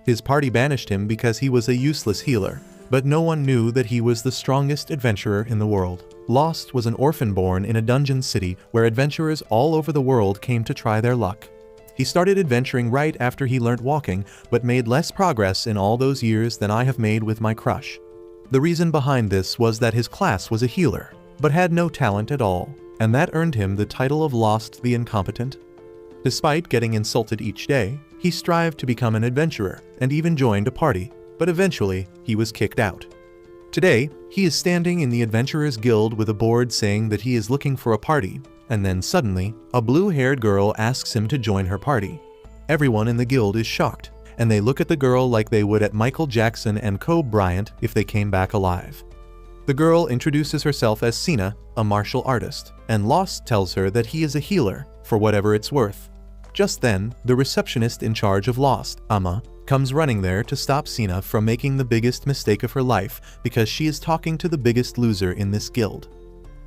His party banished him because he was a useless healer, but no one knew that he was the strongest adventurer in the world. Lost was an orphan born in a dungeon city where adventurers all over the world came to try their luck. He started adventuring right after he learnt walking, but made less progress in all those years than I have made with my crush. The reason behind this was that his class was a healer, but had no talent at all, and that earned him the title of Lost the Incompetent. Despite getting insulted each day, he strived to become an adventurer and even joined a party, but eventually he was kicked out. Today, he is standing in the Adventurers Guild with a board saying that he is looking for a party, and then suddenly, a blue-haired girl asks him to join her party. Everyone in the guild is shocked, and they look at the girl like they would at Michael Jackson and Kobe Bryant if they came back alive. The girl introduces herself as Cena, a martial artist, and Lost tells her that he is a healer, for whatever it's worth. Just then, the receptionist in charge of Lost, Amma, comes running there to stop Cena from making the biggest mistake of her life because she is talking to the biggest loser in this guild.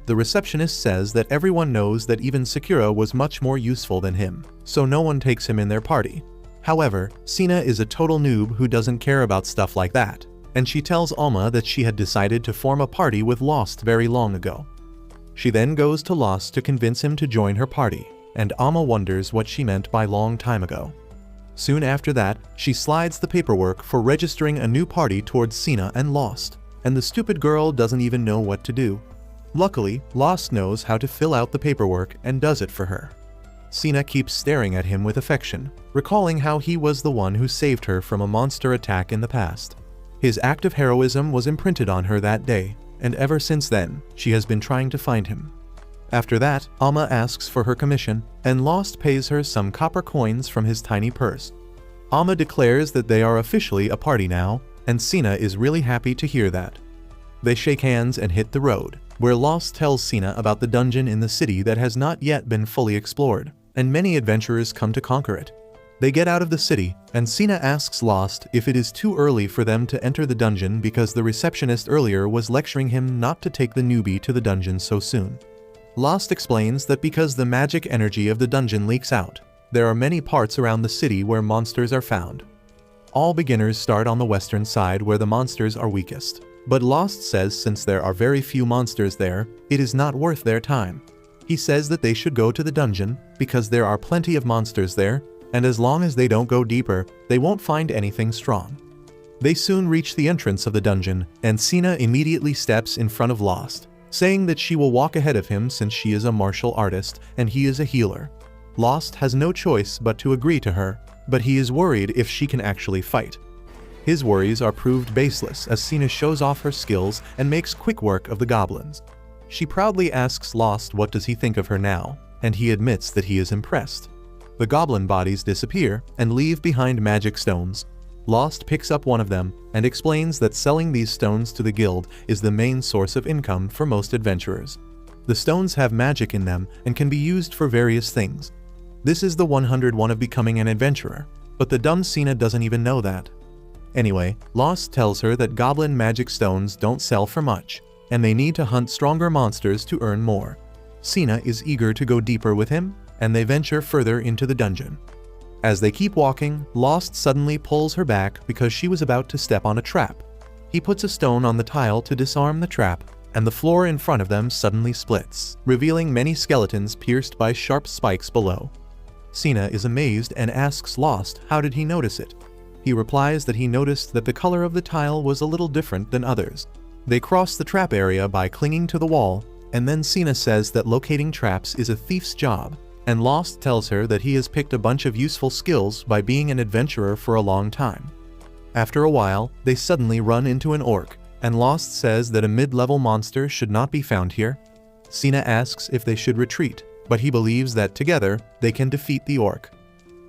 The receptionist says that everyone knows that even Sakura was much more useful than him, so no one takes him in their party. However, Cena is a total noob who doesn't care about stuff like that, and she tells Alma that she had decided to form a party with Lost very long ago. She then goes to Lost to convince him to join her party, and Alma wonders what she meant by long time ago. Soon after that, she slides the paperwork for registering a new party towards Cena and Lost, and the stupid girl doesn't even know what to do. Luckily, Lost knows how to fill out the paperwork and does it for her. Cena keeps staring at him with affection, recalling how he was the one who saved her from a monster attack in the past. His act of heroism was imprinted on her that day, and ever since then, she has been trying to find him. After that, Alma asks for her commission, and Lost pays her some copper coins from his tiny purse. Alma declares that they are officially a party now, and Cena is really happy to hear that. They shake hands and hit the road, where Lost tells Cena about the dungeon in the city that has not yet been fully explored, and many adventurers come to conquer it. They get out of the city, and Cena asks Lost if it is too early for them to enter the dungeon because the receptionist earlier was lecturing him not to take the newbie to the dungeon so soon. Lost explains that because the magic energy of the dungeon leaks out, there are many parts around the city where monsters are found. All beginners start on the western side where the monsters are weakest, but Lost says since there are very few monsters there, it is not worth their time. He says that they should go to the dungeon because there are plenty of monsters there, and as long as they don't go deeper, they won't find anything strong. They soon reach the entrance of the dungeon, and Cena immediately steps in front of Lost, saying that she will walk ahead of him since she is a martial artist and he is a healer. Lost has no choice but to agree to her, but he is worried if she can actually fight. His worries are proved baseless as Cena shows off her skills and makes quick work of the goblins. She proudly asks Lost what does he think of her now, and he admits that he is impressed. The goblin bodies disappear and leave behind magic stones. Lost picks up one of them and explains that selling these stones to the guild is the main source of income for most adventurers. The stones have magic in them and can be used for various things. This is the 101 of becoming an adventurer, but the dumb Cena doesn't even know that. Anyway, Lost tells her that goblin magic stones don't sell for much, and they need to hunt stronger monsters to earn more. Cena is eager to go deeper with him, and they venture further into the dungeon. As they keep walking, Lost suddenly pulls her back because she was about to step on a trap. He puts a stone on the tile to disarm the trap, and the floor in front of them suddenly splits, revealing many skeletons pierced by sharp spikes below. Cena is amazed and asks Lost how did he notice it. He replies that he noticed that the color of the tile was a little different than others. They cross the trap area by clinging to the wall, and then Cena says that locating traps is a thief's job, and Lost tells her that he has picked a bunch of useful skills by being an adventurer for a long time. After a while, they suddenly run into an orc, and Lost says that a mid-level monster should not be found here. Cena asks if they should retreat, but he believes that together they can defeat the orc.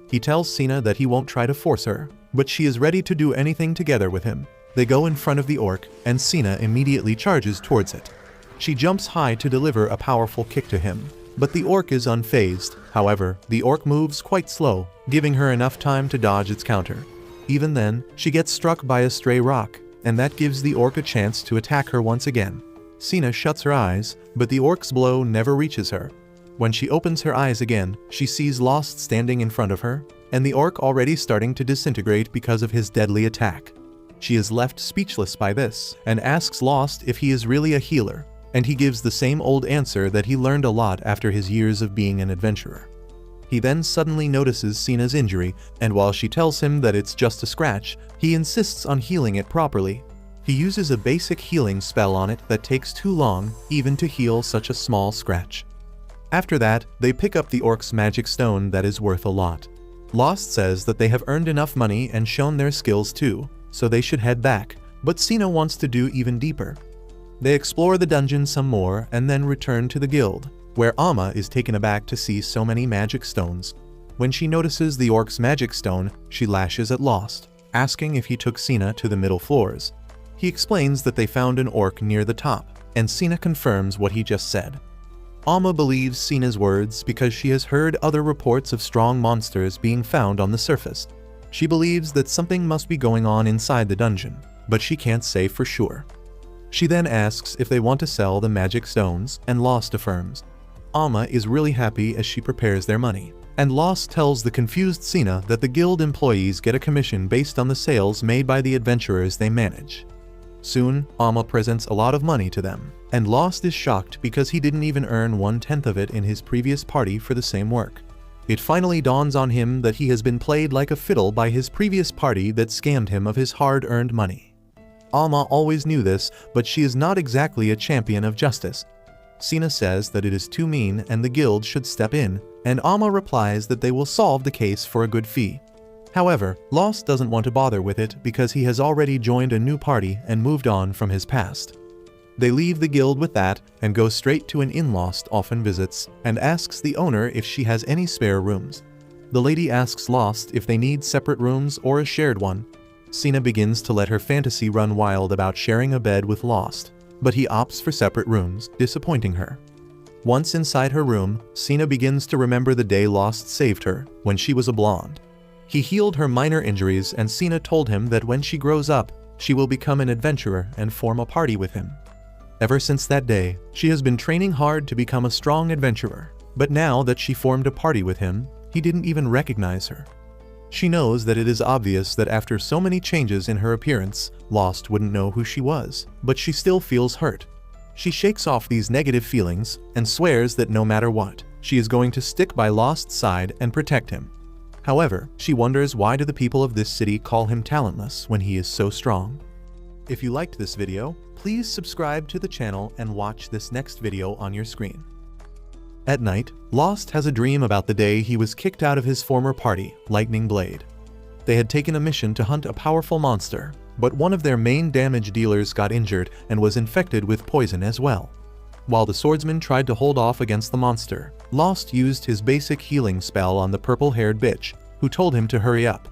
He tells Cena that he won't try to force her, but she is ready to do anything together with him. They go in front of the orc, and Cena immediately charges towards it. She jumps high to deliver a powerful kick to him, but the orc is unfazed. However, the orc moves quite slow, giving her enough time to dodge its counter. Even then, she gets struck by a stray rock, and that gives the orc a chance to attack her once again. Cena shuts her eyes, but the orc's blow never reaches her. When she opens her eyes again, she sees Lost standing in front of her. and the orc already starting to disintegrate because of his deadly attack. She is left speechless by this, and asks Lost if he is really a healer, and he gives the same old answer that he learned a lot after his years of being an adventurer. He then suddenly notices Cena's injury, and while she tells him that it's just a scratch, he insists on healing it properly. He uses a basic healing spell on it that takes too long even to heal such a small scratch. After that, they pick up the orc's magic stone that is worth a lot. Lost says that they have earned enough money and shown their skills too, so they should head back, but Cena wants to do even deeper. They explore the dungeon some more and then return to the guild, where Amma is taken aback to see so many magic stones. When she notices the orc's magic stone, she lashes at Lost, asking if he took Cena to the middle floors. He explains that they found an orc near the top, and Cena confirms what he just said. Amma believes Cena's words because she has heard other reports of strong monsters being found on the surface. She believes that something must be going on inside the dungeon, but she can't say for sure. She then asks if they want to sell the magic stones, and Lost affirms. Amma is really happy as she prepares their money, and Lost tells the confused Cena that the guild employees get a commission based on the sales made by the adventurers they manage. Soon, Amma presents a lot of money to them, and Lost is shocked because he didn't even earn 1/10 of it in his previous party for the same work. It finally dawns on him that he has been played like a fiddle by his previous party that scammed him of his hard-earned money. Amma always knew this, but she is not exactly a champion of justice. Cena says that it is too mean and the guild should step in, and Amma replies that they will solve the case for a good fee. However, Lost doesn't want to bother with it because he has already joined a new party and moved on from his past. They leave the guild with that and go straight to an inn Lost often visits and asks the owner if she has any spare rooms. The lady asks Lost if they need separate rooms or a shared one. Cena begins to let her fantasy run wild about sharing a bed with Lost, but he opts for separate rooms, disappointing her. Once inside her room, Cena begins to remember the day Lost saved her, when she was a blonde. He healed her minor injuries, and Cena told him that when she grows up, she will become an adventurer and form a party with him. Ever since that day, she has been training hard to become a strong adventurer, but now that she formed a party with him, he didn't even recognize her. She knows that it is obvious that after so many changes in her appearance, Lost wouldn't know who she was, but she still feels hurt. She shakes off these negative feelings and swears that no matter what, she is going to stick by Lost's side and protect him. However, she wonders why do the people of this city call him talentless when he is so strong. If you liked this video, please subscribe to the channel and watch this next video on your screen. At night, Lost has a dream about the day he was kicked out of his former party, Lightning Blade. They had taken a mission to hunt a powerful monster, but one of their main damage dealers got injured and was infected with poison as well. While the swordsman tried to hold off against the monster, Lost used his basic healing spell on the purple-haired bitch, who told him to hurry up.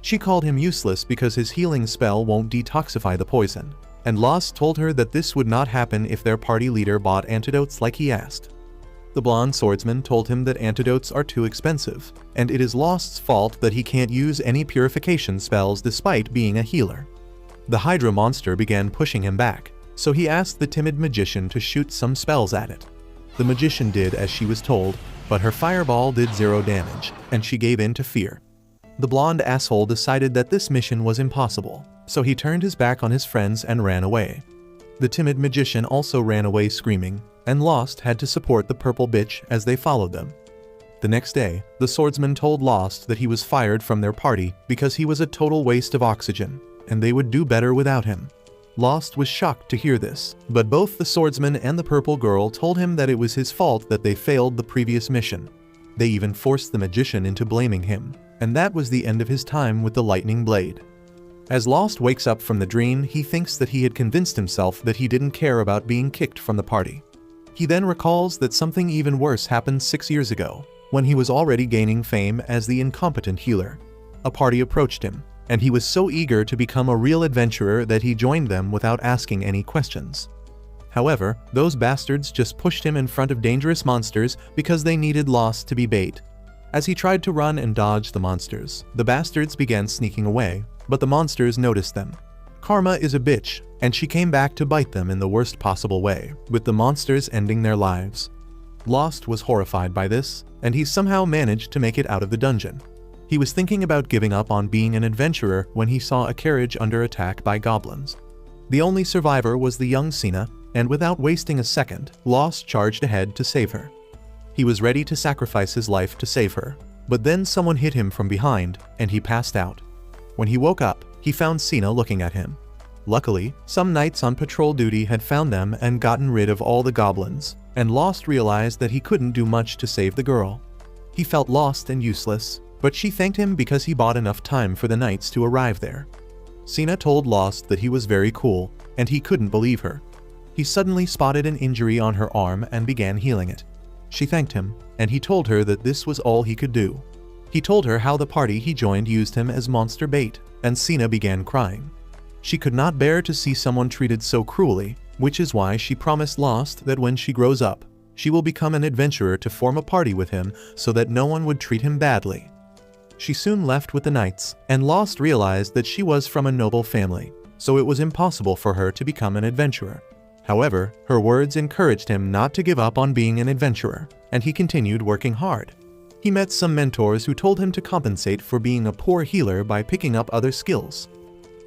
She called him useless because his healing spell won't detoxify the poison, and Lost told her that this would not happen if their party leader bought antidotes like he asked. The blonde swordsman told him that antidotes are too expensive, and it is Lost's fault that he can't use any purification spells despite being a healer. The Hydra monster began pushing him back, so he asked the timid magician to shoot some spells at it. The magician did as she was told, but her fireball did 0 damage, and she gave in to fear. The blonde asshole decided that this mission was impossible, so he turned his back on his friends and ran away. The timid magician also ran away screaming, and Lost had to support the purple bitch as they followed them. The next day, the swordsman told Lost that he was fired from their party because he was a total waste of oxygen, and they would do better without him. Lost was shocked to hear this, but both the swordsman and the purple girl told him that it was his fault that they failed the previous mission. They even forced the magician into blaming him, and that was the end of his time with the Lightning Blade. As Lost wakes up from the dream, he thinks that he had convinced himself that he didn't care about being kicked from the party. He then recalls that something even worse happened 6 years ago, when he was already gaining fame as the incompetent healer. A party approached him, and he was so eager to become a real adventurer that he joined them without asking any questions. However, those bastards just pushed him in front of dangerous monsters because they needed Lost to be bait. As he tried to run and dodge the monsters, the bastards began sneaking away, but the monsters noticed them. Karma is a bitch, and she came back to bite them in the worst possible way, with the monsters ending their lives. Lost was horrified by this, and he somehow managed to make it out of the dungeon. He was thinking about giving up on being an adventurer when he saw a carriage under attack by goblins. The only survivor was the young Cena, and without wasting a second, Lost charged ahead to save her. He was ready to sacrifice his life to save her, but then someone hit him from behind, and he passed out. When he woke up, he found Cena looking at him. Luckily, some knights on patrol duty had found them and gotten rid of all the goblins, and Lost realized that he couldn't do much to save the girl. He felt lost and useless, but she thanked him because he bought enough time for the knights to arrive there. Cena told Lost that he was very cool, and he couldn't believe her. He suddenly spotted an injury on her arm and began healing it. She thanked him, and he told her that this was all he could do. He told her how the party he joined used him as monster bait, and Cena began crying. She could not bear to see someone treated so cruelly, which is why she promised Lost that when she grows up, she will become an adventurer to form a party with him so that no one would treat him badly. She soon left with the knights, and Lost realized that she was from a noble family, so it was impossible for her to become an adventurer. However, her words encouraged him not to give up on being an adventurer, and he continued working hard. He met some mentors who told him to compensate for being a poor healer by picking up other skills.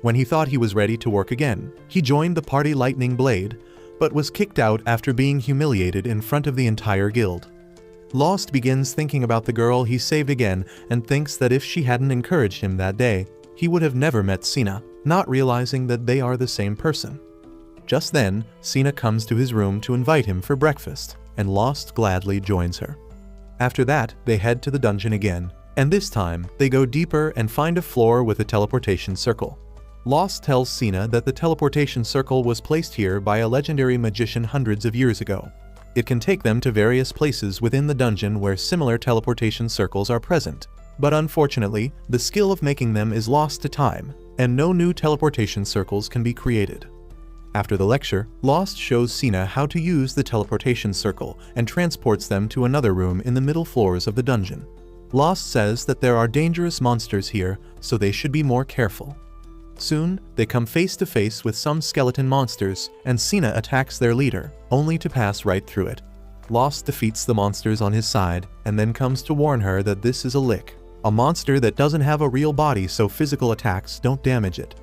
When he thought he was ready to work again, he joined the party Lightning Blade, but was kicked out after being humiliated in front of the entire guild. Lost begins thinking about the girl he saved again and thinks that if she hadn't encouraged him that day, he would have never met Cena, not realizing that they are the same person. Just then, Cena comes to his room to invite him for breakfast, and Lost gladly joins her. After that, they head to the dungeon again, and this time, they go deeper and find a floor with a teleportation circle. Lost tells Cena that the teleportation circle was placed here by a legendary magician hundreds of years ago. It can take them to various places within the dungeon where similar teleportation circles are present, but unfortunately, the skill of making them is lost to time, and no new teleportation circles can be created. After the lecture, Lost shows Cena how to use the teleportation circle and transports them to another room in the middle floors of the dungeon. Lost says that there are dangerous monsters here, so they should be more careful. Soon, they come face to face with some skeleton monsters, and Cena attacks their leader, only to pass right through it. Lost defeats the monsters on his side, and then comes to warn her that this is a lick, a monster that doesn't have a real body so physical attacks don't damage it.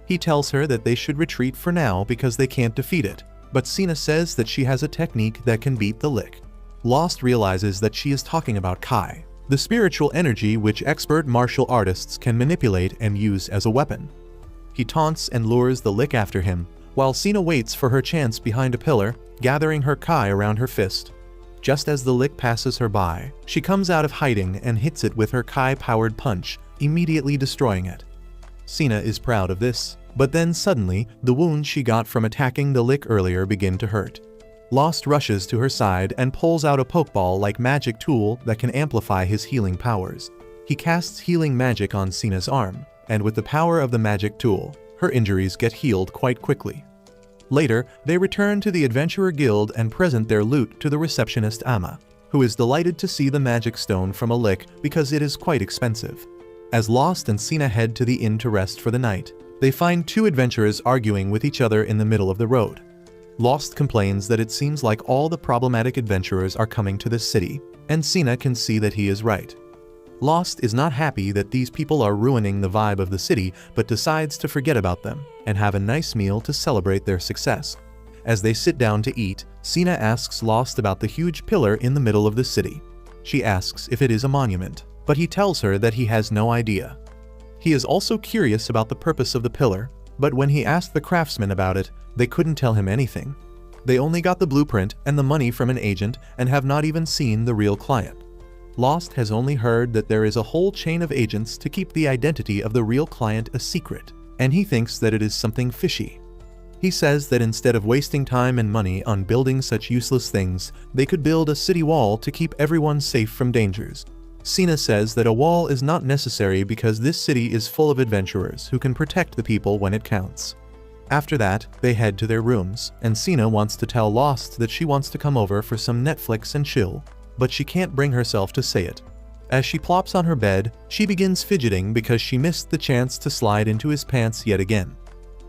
He tells her that they should retreat for now because they can't defeat it, but Cena says that she has a technique that can beat the lick. Lost realizes that she is talking about Kai, the spiritual energy which expert martial artists can manipulate and use as a weapon. He taunts and lures the lick after him, while Cena waits for her chance behind a pillar, gathering her Kai around her fist. Just as the lick passes her by, she comes out of hiding and hits it with her Kai-powered punch, immediately destroying it. Cena is proud of this, but then suddenly, the wounds she got from attacking the lick earlier begin to hurt. Lost rushes to her side and pulls out a pokeball-like magic tool that can amplify his healing powers. He casts healing magic on Cena's arm, and with the power of the magic tool, her injuries get healed quite quickly. Later, they return to the Adventurer Guild and present their loot to the receptionist Amma, who is delighted to see the magic stone from a lick because it is quite expensive. As Lost and Cena head to the inn to rest for the night, they find two adventurers arguing with each other in the middle of the road. Lost complains that it seems like all the problematic adventurers are coming to this city, and Cena can see that he is right. Lost is not happy that these people are ruining the vibe of the city, but decides to forget about them and have a nice meal to celebrate their success. As they sit down to eat, Cena asks Lost about the huge pillar in the middle of the city. She asks if it is a monument, but he tells her that he has no idea. He is also curious about the purpose of the pillar, but when he asked the craftsmen about it, they couldn't tell him anything. They only got the blueprint and the money from an agent and have not even seen the real client. Lost has only heard that there is a whole chain of agents to keep the identity of the real client a secret, and he thinks that it is something fishy. He says that instead of wasting time and money on building such useless things, they could build a city wall to keep everyone safe from dangers. Cena says that a wall is not necessary because this city is full of adventurers who can protect the people when it counts. After that, they head to their rooms, and Cena wants to tell Lost that she wants to come over for some Netflix and chill, but she can't bring herself to say it. As she plops on her bed, she begins fidgeting because she missed the chance to slide into his pants yet again.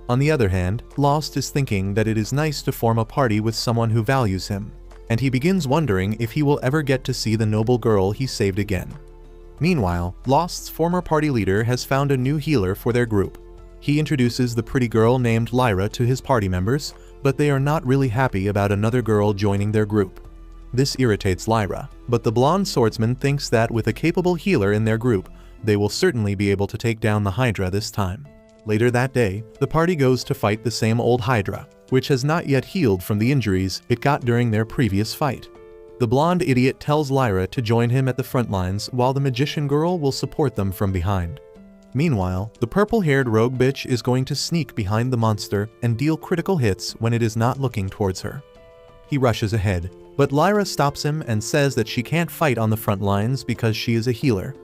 On the other hand, Lost is thinking that it is nice to form a party with someone who values him, and he begins wondering if he will ever get to see the noble girl he saved again. Meanwhile, Lost's former party leader has found a new healer for their group. He introduces the pretty girl named Lyra to his party members, but they are not really happy about another girl joining their group. This irritates Lyra, but the blonde swordsman thinks that with a capable healer in their group, they will certainly be able to take down the Hydra this time. Later that day, the party goes to fight the same old Hydra, which has not yet healed from the injuries it got during their previous fight. The blonde idiot tells Lyra to join him at the front lines while the magician girl will support them from behind. Meanwhile, the purple-haired rogue bitch is going to sneak behind the monster and deal critical hits when it is not looking towards her. He rushes ahead, but Lyra stops him and says that she can't fight on the front lines because she is a healer.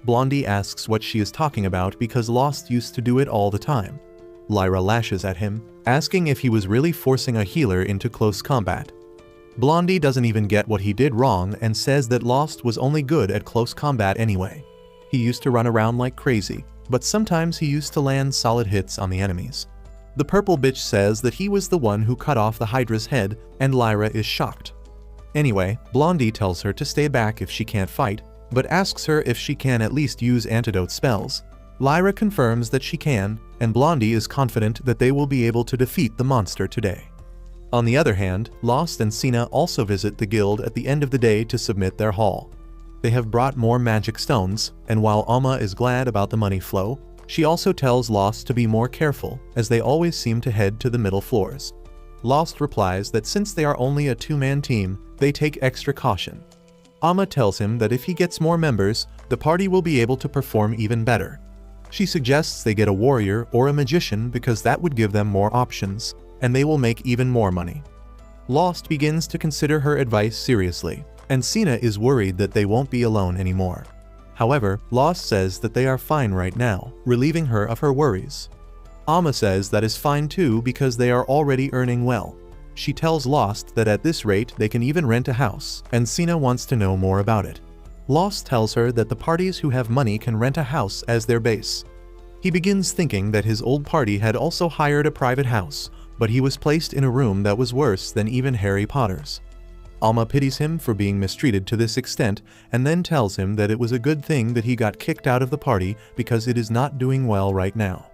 Blondie asks what she is talking about because Lost used to do it all the time. Lyra lashes at him, asking if he was really forcing a healer into close combat. Blondie doesn't even get what he did wrong and says that Lost was only good at close combat anyway. He used to run around like crazy, but sometimes he used to land solid hits on the enemies. The purple bitch says that he was the one who cut off the Hydra's head, and Lyra is shocked. Anyway, Blondie tells her to stay back if she can't fight, but asks her if she can at least use antidote spells. Lyra confirms that she can, and Blondie is confident that they will be able to defeat the monster today. On the other hand, Lost and Cena also visit the guild at the end of the day to submit their haul. They have brought more magic stones, and while Alma is glad about the money flow, she also tells Lost to be more careful, as they always seem to head to the middle floors. Lost replies that since they are only a two-man team, they take extra caution. Alma tells him that if he gets more members, the party will be able to perform even better. She suggests they get a warrior or a magician because that would give them more options, and they will make even more money. Lost begins to consider her advice seriously, and Cena is worried that they won't be alone anymore. However, Lost says that they are fine right now, relieving her of her worries. Alma says that is fine too because they are already earning well. She tells Lost that at this rate they can even rent a house, and Cena wants to know more about it. Lost tells her that the parties who have money can rent a house as their base. He begins thinking that his old party had also hired a private house, but he was placed in a room that was worse than even Harry Potter's. Alma pities him for being mistreated to this extent and then tells him that it was a good thing that he got kicked out of the party because it is not doing well right now.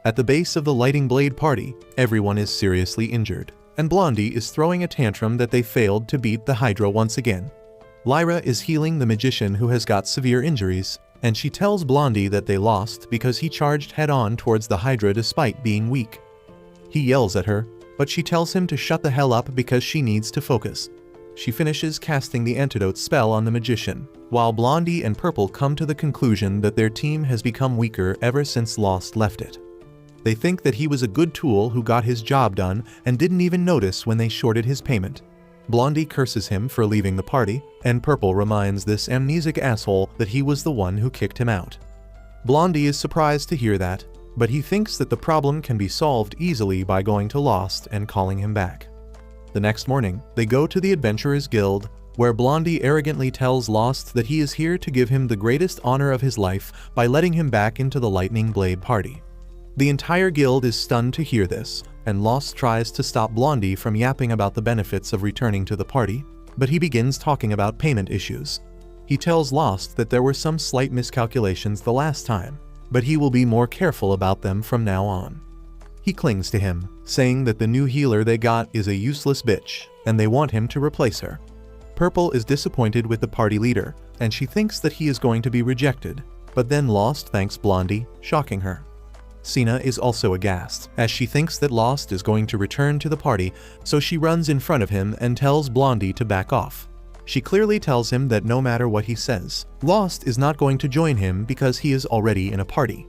At the base of the Lighting Blade party, everyone is seriously injured, and Blondie is throwing a tantrum that they failed to beat the Hydra once again. Lyra is healing the magician who has got severe injuries, and she tells Blondie that they lost because he charged head-on towards the Hydra despite being weak. He yells at her, but she tells him to shut the hell up because she needs to focus. She finishes casting the antidote spell on the magician, while Blondie and Purple come to the conclusion that their team has become weaker ever since Lost left it. They think that he was a good tool who got his job done and didn't even notice when they shorted his payment. Blondie curses him for leaving the party, and Purple reminds this amnesic asshole that he was the one who kicked him out. Blondie is surprised to hear that, but he thinks that the problem can be solved easily by going to Lost and calling him back. The next morning, they go to the Adventurers Guild, where Blondie arrogantly tells Lost that he is here to give him the greatest honor of his life by letting him back into the Lightning Blade party. The entire guild is stunned to hear this, and Lost tries to stop Blondie from yapping about the benefits of returning to the party, but he begins talking about payment issues. He tells Lost that there were some slight miscalculations the last time, but he will be more careful about them from now on. He clings to him, saying that the new healer they got is a useless bitch, and they want him to replace her. Purple is disappointed with the party leader, and she thinks that he is going to be rejected, but then Lost thanks Blondie, shocking her. Cena is also aghast, as she thinks that Lost is going to return to the party, so she runs in front of him and tells Blondie to back off. She clearly tells him that no matter what he says, Lost is not going to join him because he is already in a party.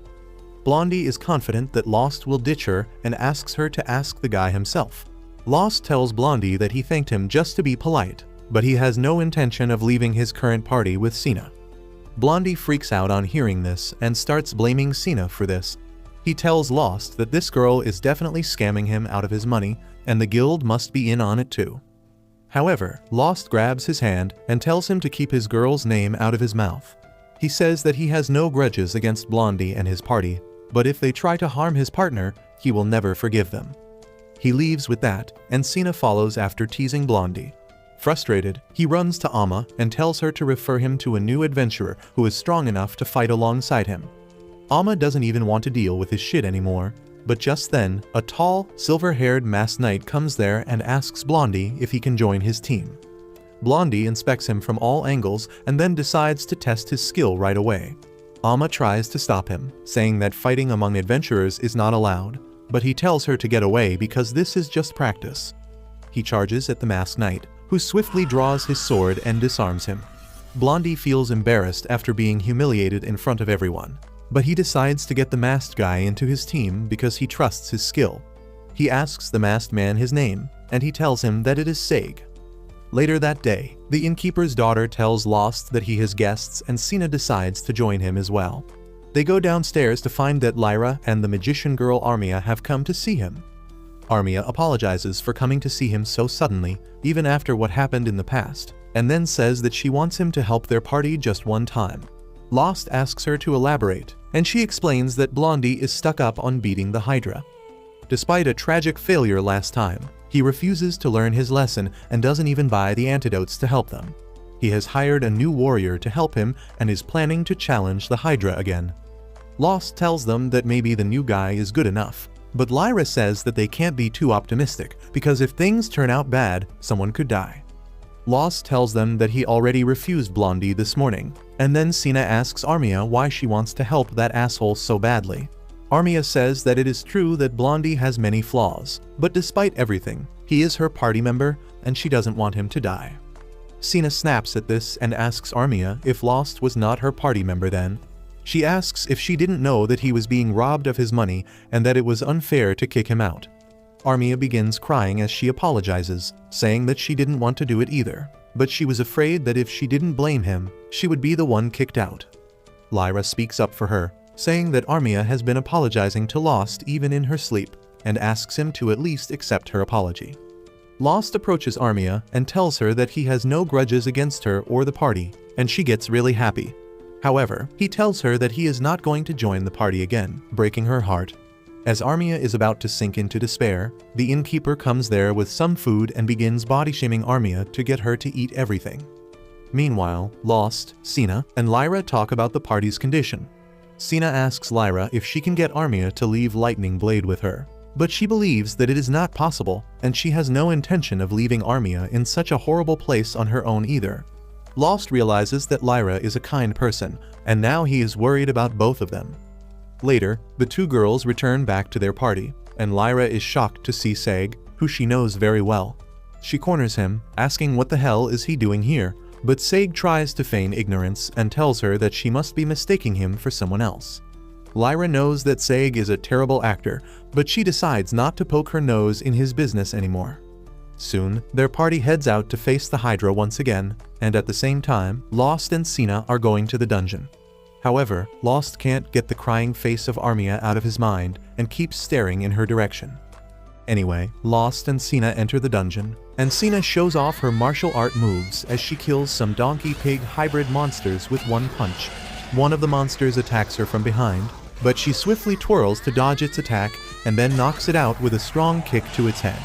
Blondie is confident that Lost will ditch her and asks her to ask the guy himself. Lost tells Blondie that he thanked him just to be polite, but he has no intention of leaving his current party with Cena. Blondie freaks out on hearing this and starts blaming Cena for this. He tells Lost that this girl is definitely scamming him out of his money, and the guild must be in on it too. However, Lost grabs his hand and tells him to keep his girl's name out of his mouth. He says that he has no grudges against Blondie and his party, but if they try to harm his partner, he will never forgive them. He leaves with that, and Cena follows after teasing Blondie. Frustrated, he runs to Amma and tells her to refer him to a new adventurer who is strong enough to fight alongside him. Amma doesn't even want to deal with his shit anymore, but just then, a tall, silver-haired masked knight comes there and asks Blondie if he can join his team. Blondie inspects him from all angles and then decides to test his skill right away. Amma tries to stop him, saying that fighting among adventurers is not allowed, but he tells her to get away because this is just practice. He charges at the masked knight, who swiftly draws his sword and disarms him. Blondie feels embarrassed after being humiliated in front of everyone, but he decides to get the masked guy into his team because he trusts his skill. He asks the masked man his name, and he tells him that it is Seg. Later that day, the innkeeper's daughter tells Lost that he has guests and Cena decides to join him as well. They go downstairs to find that Lyra and the magician girl Armia have come to see him. Armia apologizes for coming to see him so suddenly, even after what happened in the past, and then says that she wants him to help their party just one time. Lost asks her to elaborate, and she explains that Blondie is stuck up on beating the Hydra. Despite a tragic failure last time, he refuses to learn his lesson and doesn't even buy the antidotes to help them. He has hired a new warrior to help him and is planning to challenge the Hydra again. Lost tells them that maybe the new guy is good enough, but Lyra says that they can't be too optimistic because if things turn out bad, someone could die. Lost tells them that he already refused Blondie this morning, and then Cena asks Armia why she wants to help that asshole so badly. Armia says that it is true that Blondie has many flaws, but despite everything, he is her party member and she doesn't want him to die. Cena snaps at this and asks Armia if Lost was not her party member then. She asks if she didn't know that he was being robbed of his money and that it was unfair to kick him out. Armia begins crying as she apologizes, saying that she didn't want to do it either, but she was afraid that if she didn't blame him, she would be the one kicked out. Lyra speaks up for her, saying that Armia has been apologizing to Lost even in her sleep, and asks him to at least accept her apology. Lost approaches Armia and tells her that he has no grudges against her or the party, and she gets really happy. However, he tells her that he is not going to join the party again, breaking her heart. As Armia is about to sink into despair, the innkeeper comes there with some food and begins body-shaming Armia to get her to eat everything. Meanwhile, Lost, Cena, and Lyra talk about the party's condition. Cena asks Lyra if she can get Armia to leave Lightning Blade with her, but she believes that it is not possible, and she has no intention of leaving Armia in such a horrible place on her own either. Lost realizes that Lyra is a kind person, and now he is worried about both of them. Later, the two girls return back to their party, and Lyra is shocked to see Seg, who she knows very well. She corners him, asking what the hell is he doing here, but Seg tries to feign ignorance and tells her that she must be mistaking him for someone else. Lyra knows that Seg is a terrible actor, but she decides not to poke her nose in his business anymore. Soon, their party heads out to face the Hydra once again, and at the same time, Lost and Cena are going to the dungeon. However, Lost can't get the crying face of Armia out of his mind and keeps staring in her direction. Anyway, Lost and Cena enter the dungeon, and Cena shows off her martial art moves as she kills some donkey-pig hybrid monsters with one punch. One of the monsters attacks her from behind, but she swiftly twirls to dodge its attack and then knocks it out with a strong kick to its head.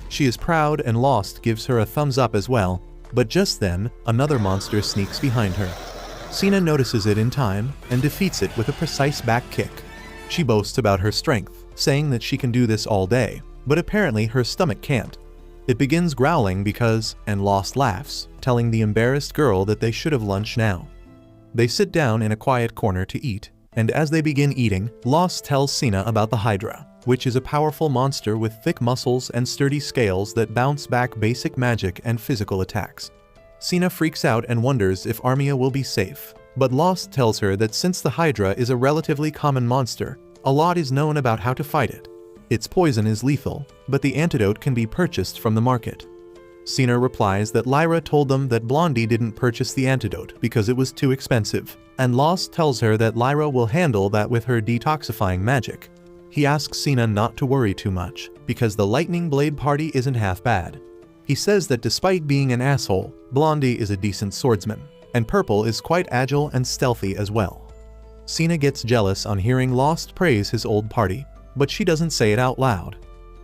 She is proud and Lost gives her a thumbs up as well, but just then, another monster sneaks behind her. Cena notices it in time and defeats it with a precise back kick. She boasts about her strength, saying that she can do this all day, but apparently her stomach can't. It begins growling because, and Lost laughs, telling the embarrassed girl that they should have lunch now. They sit down in a quiet corner to eat, and as they begin eating, Lost tells Cena about the Hydra, which is a powerful monster with thick muscles and sturdy scales that bounce back basic magic and physical attacks. Cena freaks out and wonders if Armia will be safe, but Lost tells her that since the Hydra is a relatively common monster, a lot is known about how to fight it. Its poison is lethal, but the antidote can be purchased from the market. Cena replies that Lyra told them that Blondie didn't purchase the antidote because it was too expensive, and Lost tells her that Lyra will handle that with her detoxifying magic. He asks Cena not to worry too much, because the Lightning Blade party isn't half bad. He says that despite being an asshole, Blondie is a decent swordsman, and Purple is quite agile and stealthy as well. Cena gets jealous on hearing Lost praise his old party, but she doesn't say it out loud.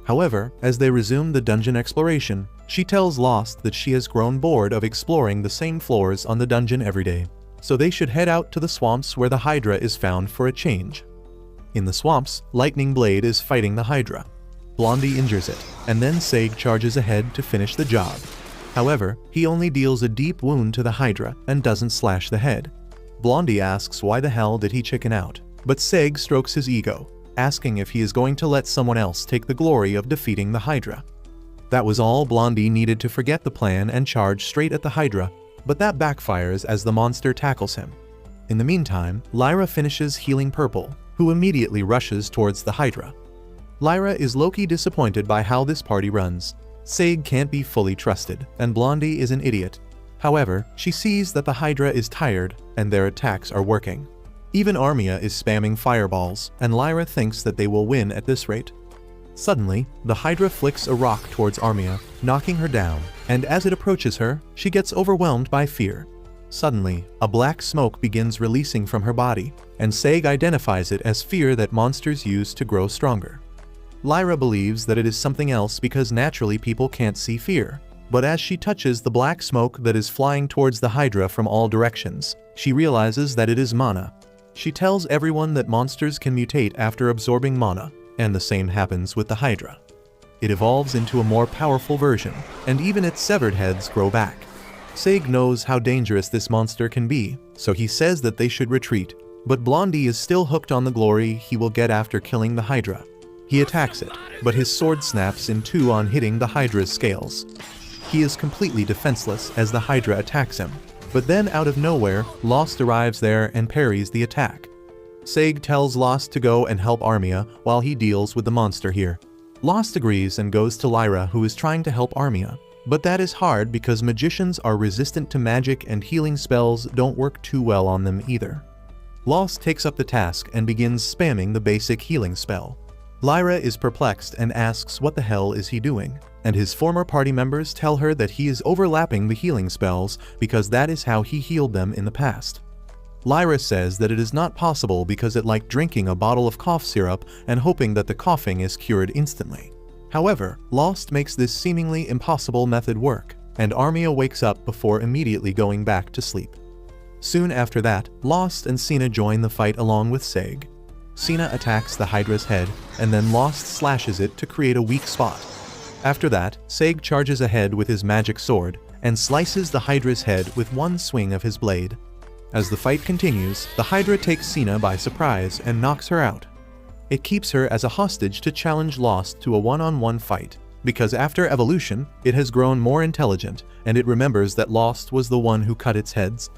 However, as they resume the dungeon exploration, she tells Lost that she has grown bored of exploring the same floors on the dungeon every day, so they should head out to the swamps where the Hydra is found for a change. In the swamps, Lightning Blade is fighting the Hydra. Blondie injures it, and then Seg charges ahead to finish the job. However, he only deals a deep wound to the Hydra and doesn't slash the head. Blondie asks why the hell did he chicken out, but Seg strokes his ego, asking if he is going to let someone else take the glory of defeating the Hydra. That was all Blondie needed to forget the plan and charge straight at the Hydra, but that backfires as the monster tackles him. In the meantime, Lyra finishes healing Purple, who immediately rushes towards the Hydra. Lyra is low-key disappointed by how this party runs. Seg can't be fully trusted, and Blondie is an idiot. However, she sees that the Hydra is tired, and their attacks are working. Even Armia is spamming fireballs, and Lyra thinks that they will win at this rate. Suddenly, the Hydra flicks a rock towards Armia, knocking her down, and as it approaches her, she gets overwhelmed by fear. Suddenly, a black smoke begins releasing from her body, and Seg identifies it as fear that monsters use to grow stronger. Lyra believes that it is something else because naturally people can't see fear, but as she touches the black smoke that is flying towards the Hydra from all directions, she realizes that it is mana. She tells everyone that monsters can mutate after absorbing mana, and the same happens with the Hydra. It evolves into a more powerful version, and even its severed heads grow back. Seg knows how dangerous this monster can be, so he says that they should retreat, but Blondie is still hooked on the glory he will get after killing the Hydra. He attacks it, but his sword snaps in two on hitting the Hydra's scales. He is completely defenseless as the Hydra attacks him, but then out of nowhere, Lost arrives there and parries the attack. Seg tells Lost to go and help Armia while he deals with the monster here. Lost agrees and goes to Lyra, who is trying to help Armia, but that is hard because magicians are resistant to magic and healing spells don't work too well on them either. Lost takes up the task and begins spamming the basic healing spell. Lyra is perplexed and asks what the hell is he doing, and his former party members tell her that he is overlapping the healing spells because that is how he healed them in the past. Lyra says that it is not possible because it's like drinking a bottle of cough syrup and hoping that the coughing is cured instantly. However, Lost makes this seemingly impossible method work, and Armia wakes up before immediately going back to sleep. Soon after that, Lost and Cena join the fight along with Seg. Cena attacks the Hydra's head, and then Lost slashes it to create a weak spot. After that, Seg charges ahead with his magic sword, and slices the Hydra's head with one swing of his blade. As the fight continues, the Hydra takes Cena by surprise and knocks her out. It keeps her as a hostage to challenge Lost to a one-on-one fight, because after evolution, it has grown more intelligent, and it remembers that Lost was the one who cut its heads.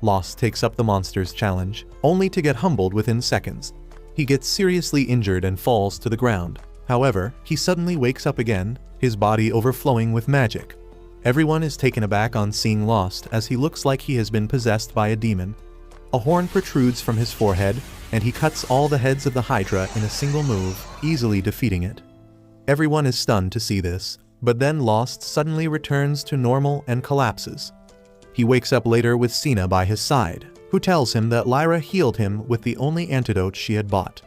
Lost takes up the monster's challenge, only to get humbled within seconds. He gets seriously injured and falls to the ground. However, he suddenly wakes up again, his body overflowing with magic. Everyone is taken aback on seeing Lost as he looks like he has been possessed by a demon. A horn protrudes from his forehead, and he cuts all the heads of the Hydra in a single move, easily defeating it. Everyone is stunned to see this, but then Lost suddenly returns to normal and collapses. He wakes up later with Cena by his side, who tells him that Lyra healed him with the only antidote she had bought.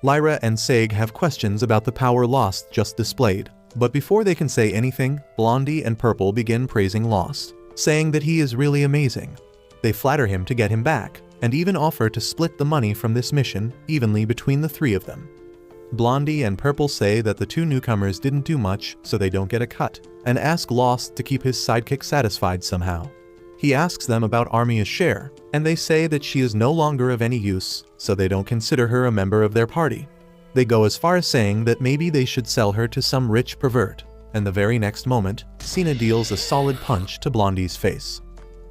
Lyra and Seg have questions about the power Lost just displayed, but before they can say anything, Blondie and Purple begin praising Lost, saying that he is really amazing. They flatter him to get him back, and even offer to split the money from this mission evenly between the three of them. Blondie and Purple say that the two newcomers didn't do much, so they don't get a cut, and ask Lost to keep his sidekick satisfied somehow. He asks them about Armia's share, and they say that she is no longer of any use, so they don't consider her a member of their party. They go as far as saying that maybe they should sell her to some rich pervert, and the very next moment, Cena deals a solid punch to Blondie's face.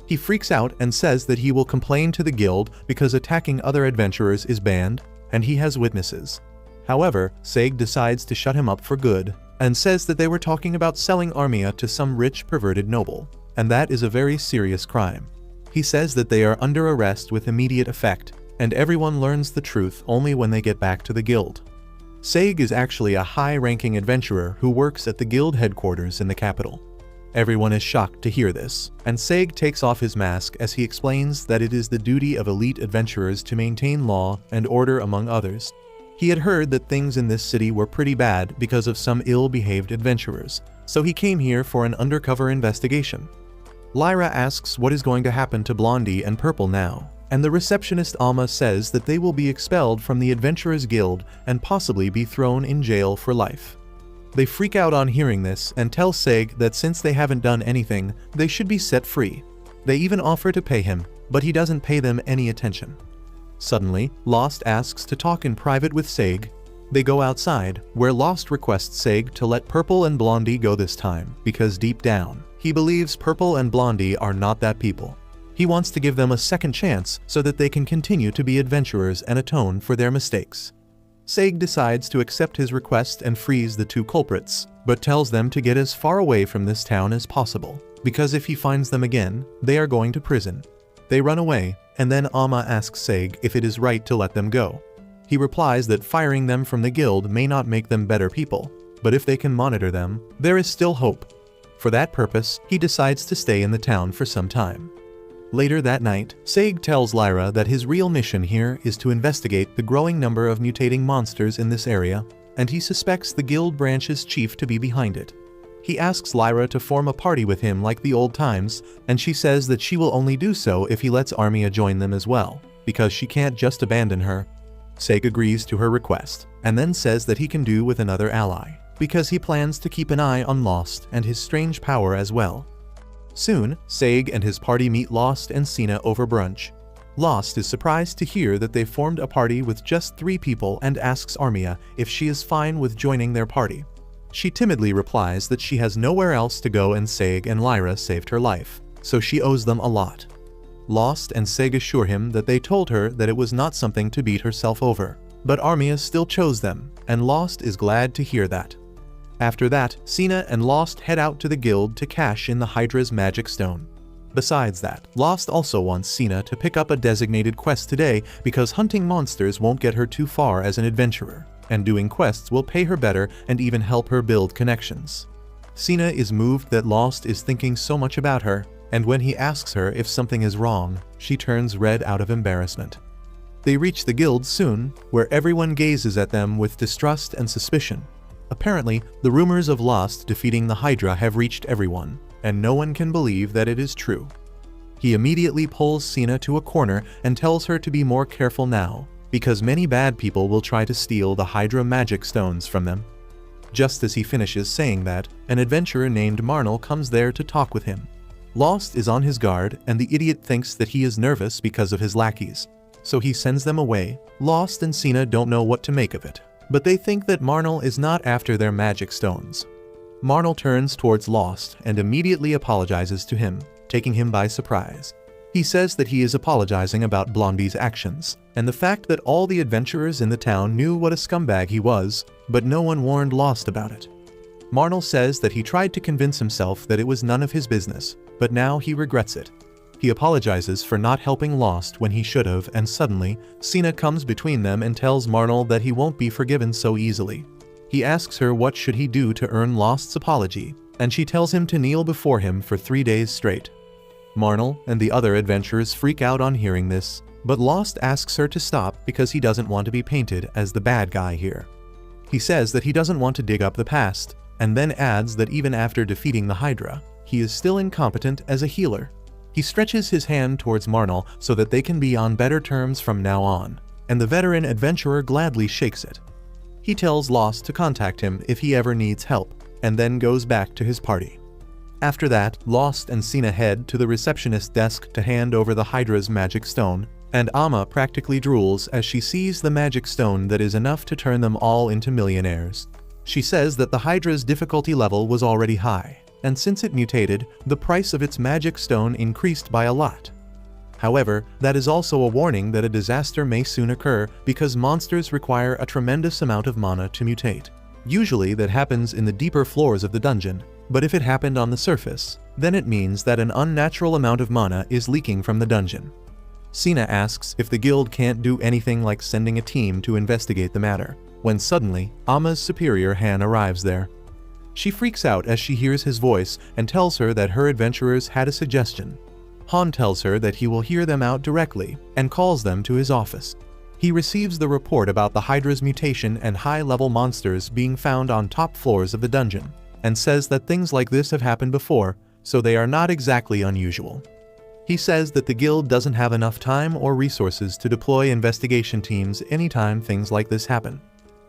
He freaks out and says that he will complain to the guild because attacking other adventurers is banned, and he has witnesses. However, Seg decides to shut him up for good, and says that they were talking about selling Armia to some rich perverted noble, and that is a very serious crime. He says that they are under arrest with immediate effect, and everyone learns the truth only when they get back to the guild. Seg is actually a high-ranking adventurer who works at the guild headquarters in the capital. Everyone is shocked to hear this, and Seg takes off his mask as he explains that it is the duty of elite adventurers to maintain law and order among others. He had heard that things in this city were pretty bad because of some ill-behaved adventurers, so he came here for an undercover investigation. Lyra asks what is going to happen to Blondie and Purple now, and the receptionist Alma says that they will be expelled from the Adventurers Guild and possibly be thrown in jail for life. They freak out on hearing this and tell Seg that since they haven't done anything, they should be set free. They even offer to pay him, but he doesn't pay them any attention. Suddenly, Lost asks to talk in private with Seg. They go outside, where Lost requests Seg to let Purple and Blondie go this time, because deep down, he believes Purple and Blondie are not that people. He wants to give them a second chance so that they can continue to be adventurers and atone for their mistakes. Seg decides to accept his request and frees the two culprits, but tells them to get as far away from this town as possible, because if he finds them again, they are going to prison. They run away, and then Alma asks Seg if it is right to let them go. He replies that firing them from the guild may not make them better people, but if they can monitor them, there is still hope. For that purpose, he decides to stay in the town for some time. Later that night, Seg tells Lyra that his real mission here is to investigate the growing number of mutating monsters in this area, and he suspects the guild branch's chief to be behind it. He asks Lyra to form a party with him like the old times, and she says that she will only do so if he lets Armia join them as well, because she can't just abandon her. Seg agrees to her request, and then says that he can do with another ally, because he plans to keep an eye on Lost and his strange power as well. Soon, Seg and his party meet Lost and Cena over brunch. Lost is surprised to hear that they've formed a party with just 3 people and asks Armia if she is fine with joining their party. She timidly replies that she has nowhere else to go and Seg and Lyra saved her life, so she owes them a lot. Lost and Seg assure him that they told her that it was not something to beat herself over, but Armia still chose them, and Lost is glad to hear that. After that, Cena and Lost head out to the guild to cash in the Hydras magic stone. Besides that, Lost also wants Cena to pick up a designated quest today because hunting monsters won't get her too far as an adventurer, and doing quests will pay her better and even help her build connections. Cena is moved that Lost is thinking so much about her, and when he asks her if something is wrong, she turns red out of embarrassment. They reach the guild soon, where everyone gazes at them with distrust and suspicion. Apparently, the rumors of Lost defeating the Hydra have reached everyone, and no one can believe that it is true. He immediately pulls Cena to a corner and tells her to be more careful now, because many bad people will try to steal the Hydra magic stones from them. Just as he finishes saying that, an adventurer named Marnell comes there to talk with him. Lost is on his guard, and the idiot thinks that he is nervous because of his lackeys, so he sends them away. Lost and Cena don't know what to make of it, but they think that Marnell is not after their magic stones. Marnell turns towards Lost and immediately apologizes to him, taking him by surprise. He says that he is apologizing about Blondie's actions, and the fact that all the adventurers in the town knew what a scumbag he was, but no one warned Lost about it. Marnell says that he tried to convince himself that it was none of his business, but now he regrets it. He apologizes for not helping Lost when he should have, and suddenly, Cena comes between them and tells Marnell that he won't be forgiven so easily. He asks her what should he do to earn Lost's apology, and she tells him to kneel before him for 3 days straight. Marnell and the other adventurers freak out on hearing this, but Lost asks her to stop because he doesn't want to be painted as the bad guy here. He says that he doesn't want to dig up the past, and then adds that even after defeating the Hydra, he is still incompetent as a healer. He stretches his hand towards Marnell so that they can be on better terms from now on, and the veteran adventurer gladly shakes it. He tells Lost to contact him if he ever needs help, and then goes back to his party. After that, Lost and Cena head to the receptionist desk to hand over the Hydra's magic stone, and Alma practically drools as she sees the magic stone that is enough to turn them all into millionaires. She says that the Hydra's difficulty level was already high, and since it mutated, the price of its magic stone increased by a lot. However, that is also a warning that a disaster may soon occur because monsters require a tremendous amount of mana to mutate. Usually that happens in the deeper floors of the dungeon, but if it happened on the surface, then it means that an unnatural amount of mana is leaking from the dungeon. Cena asks if the guild can't do anything like sending a team to investigate the matter, when suddenly, Alma's superior Han arrives there. She freaks out as she hears his voice and tells her that her adventurers had a suggestion. Han tells her that he will hear them out directly and calls them to his office. He receives the report about the Hydras mutation and high-level monsters being found on top floors of the dungeon, and says that things like this have happened before, so they are not exactly unusual. He says that the guild doesn't have enough time or resources to deploy investigation teams anytime things like this happen.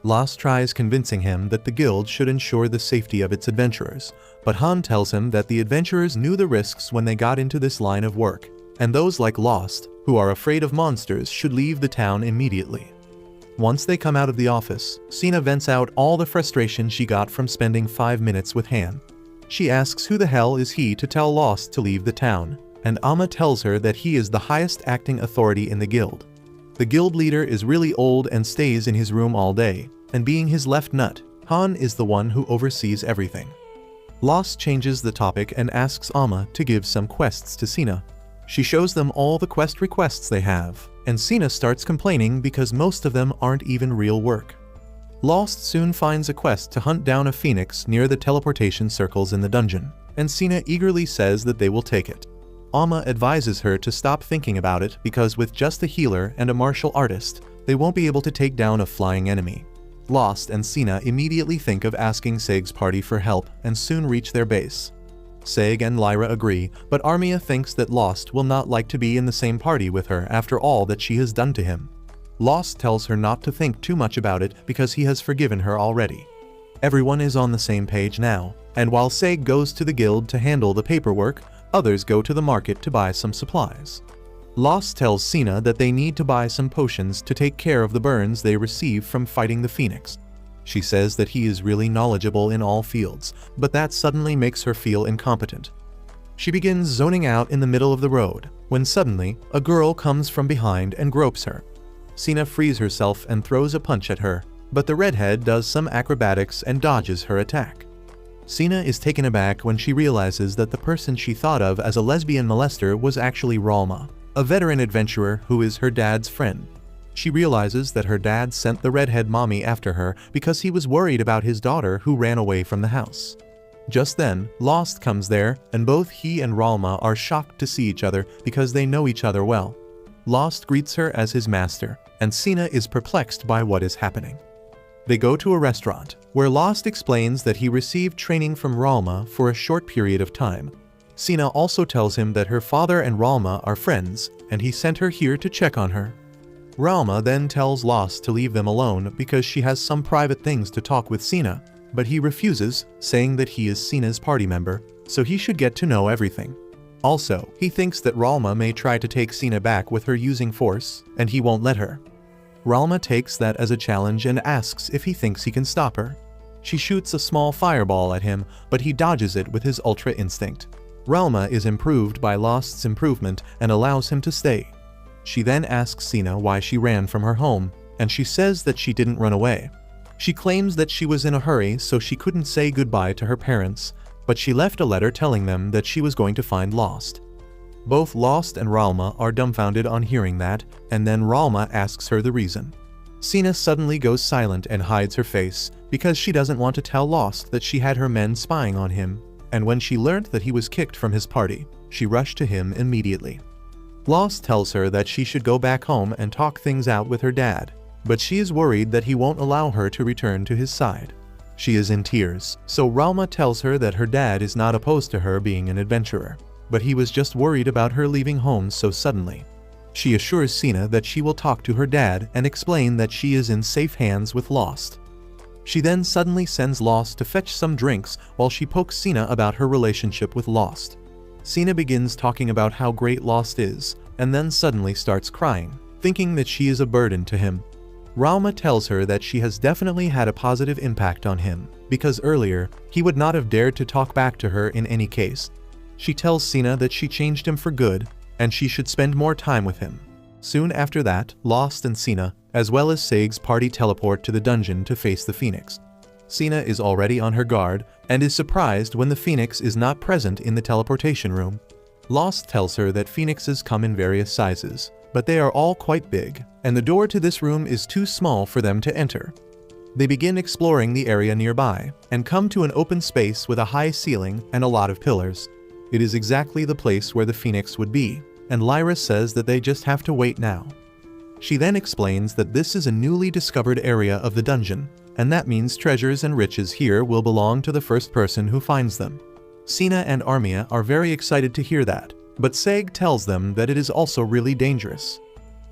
Lost tries convincing him that the guild should ensure the safety of its adventurers, but Han tells him that the adventurers knew the risks when they got into this line of work, and those like Lost, who are afraid of monsters, should leave the town immediately. Once they come out of the office, Cena vents out all the frustration she got from spending 5 minutes with Han. She asks who the hell is he to tell Lost to leave the town, and Amma tells her that he is the highest acting authority in the guild. The guild leader is really old and stays in his room all day, and being his left nut, Han is the one who oversees everything. Lost changes the topic and asks Amma to give some quests to Cena. She shows them all the quest requests they have, and Cena starts complaining because most of them aren't even real work. Lost soon finds a quest to hunt down a phoenix near the teleportation circles in the dungeon, and Cena eagerly says that they will take it. Amma advises her to stop thinking about it because with just a healer and a martial artist, they won't be able to take down a flying enemy. Lost and Cena immediately think of asking Seg's party for help and soon reach their base. Seg and Lyra agree, but Armia thinks that Lost will not like to be in the same party with her after all that she has done to him. Lost tells her not to think too much about it because he has forgiven her already. Everyone is on the same page now, and while Seg goes to the guild to handle the paperwork, others go to the market to buy some supplies. Lost tells Cena that they need to buy some potions to take care of the burns they receive from fighting the Phoenix. She says that he is really knowledgeable in all fields, but that suddenly makes her feel incompetent. She begins zoning out in the middle of the road, when suddenly, a girl comes from behind and gropes her. Cena frees herself and throws a punch at her, but the redhead does some acrobatics and dodges her attack. Cena is taken aback when she realizes that the person she thought of as a lesbian molester was actually Ralma, a veteran adventurer who is her dad's friend. She realizes that her dad sent the redhead mommy after her because he was worried about his daughter who ran away from the house. Just then, Lost comes there, and both he and Ralma are shocked to see each other because they know each other well. Lost greets her as his master, and Cena is perplexed by what is happening. They go to a restaurant, where Lost explains that he received training from Ralma for a short period of time. Cena also tells him that her father and Ralma are friends, and he sent her here to check on her. Ralma then tells Lost to leave them alone because she has some private things to talk with Cena, but he refuses, saying that he is Cena's party member, so he should get to know everything. Also, he thinks that Ralma may try to take Cena back with her using force, and he won't let her. Ralma takes that as a challenge and asks if he thinks he can stop her. She shoots a small fireball at him, but he dodges it with his ultra instinct. Ralma is improved by Lost's improvement and allows him to stay. She then asks Cena why she ran from her home, and she says that she didn't run away. She claims that she was in a hurry so she couldn't say goodbye to her parents, but she left a letter telling them that she was going to find Lost. Both Lost and Ralma are dumbfounded on hearing that, and then Ralma asks her the reason. Cena suddenly goes silent and hides her face because she doesn't want to tell Lost that she had her men spying on him, and when she learned that he was kicked from his party, she rushed to him immediately. Lost tells her that she should go back home and talk things out with her dad, but she is worried that he won't allow her to return to his side. She is in tears, so Ralma tells her that her dad is not opposed to her being an adventurer, but he was just worried about her leaving home so suddenly. She assures Cena that she will talk to her dad and explain that she is in safe hands with Lost. She then suddenly sends Lost to fetch some drinks while she pokes Cena about her relationship with Lost. Cena begins talking about how great Lost is, and then suddenly starts crying, thinking that she is a burden to him. Ralma tells her that she has definitely had a positive impact on him, because earlier, he would not have dared to talk back to her in any case. She tells Cena that she changed him for good, and she should spend more time with him. Soon after that, Lost and Cena, as well as Seg's party, teleport to the dungeon to face the Phoenix. Cena is already on her guard, and is surprised when the Phoenix is not present in the teleportation room. Lost tells her that Phoenixes come in various sizes, but they are all quite big, and the door to this room is too small for them to enter. They begin exploring the area nearby, and come to an open space with a high ceiling and a lot of pillars. It is exactly the place where the Phoenix would be, and Lyra says that they just have to wait now. She then explains that this is a newly discovered area of the dungeon, and that means treasures and riches here will belong to the first person who finds them. Cena and Armia are very excited to hear that, but Seg tells them that it is also really dangerous.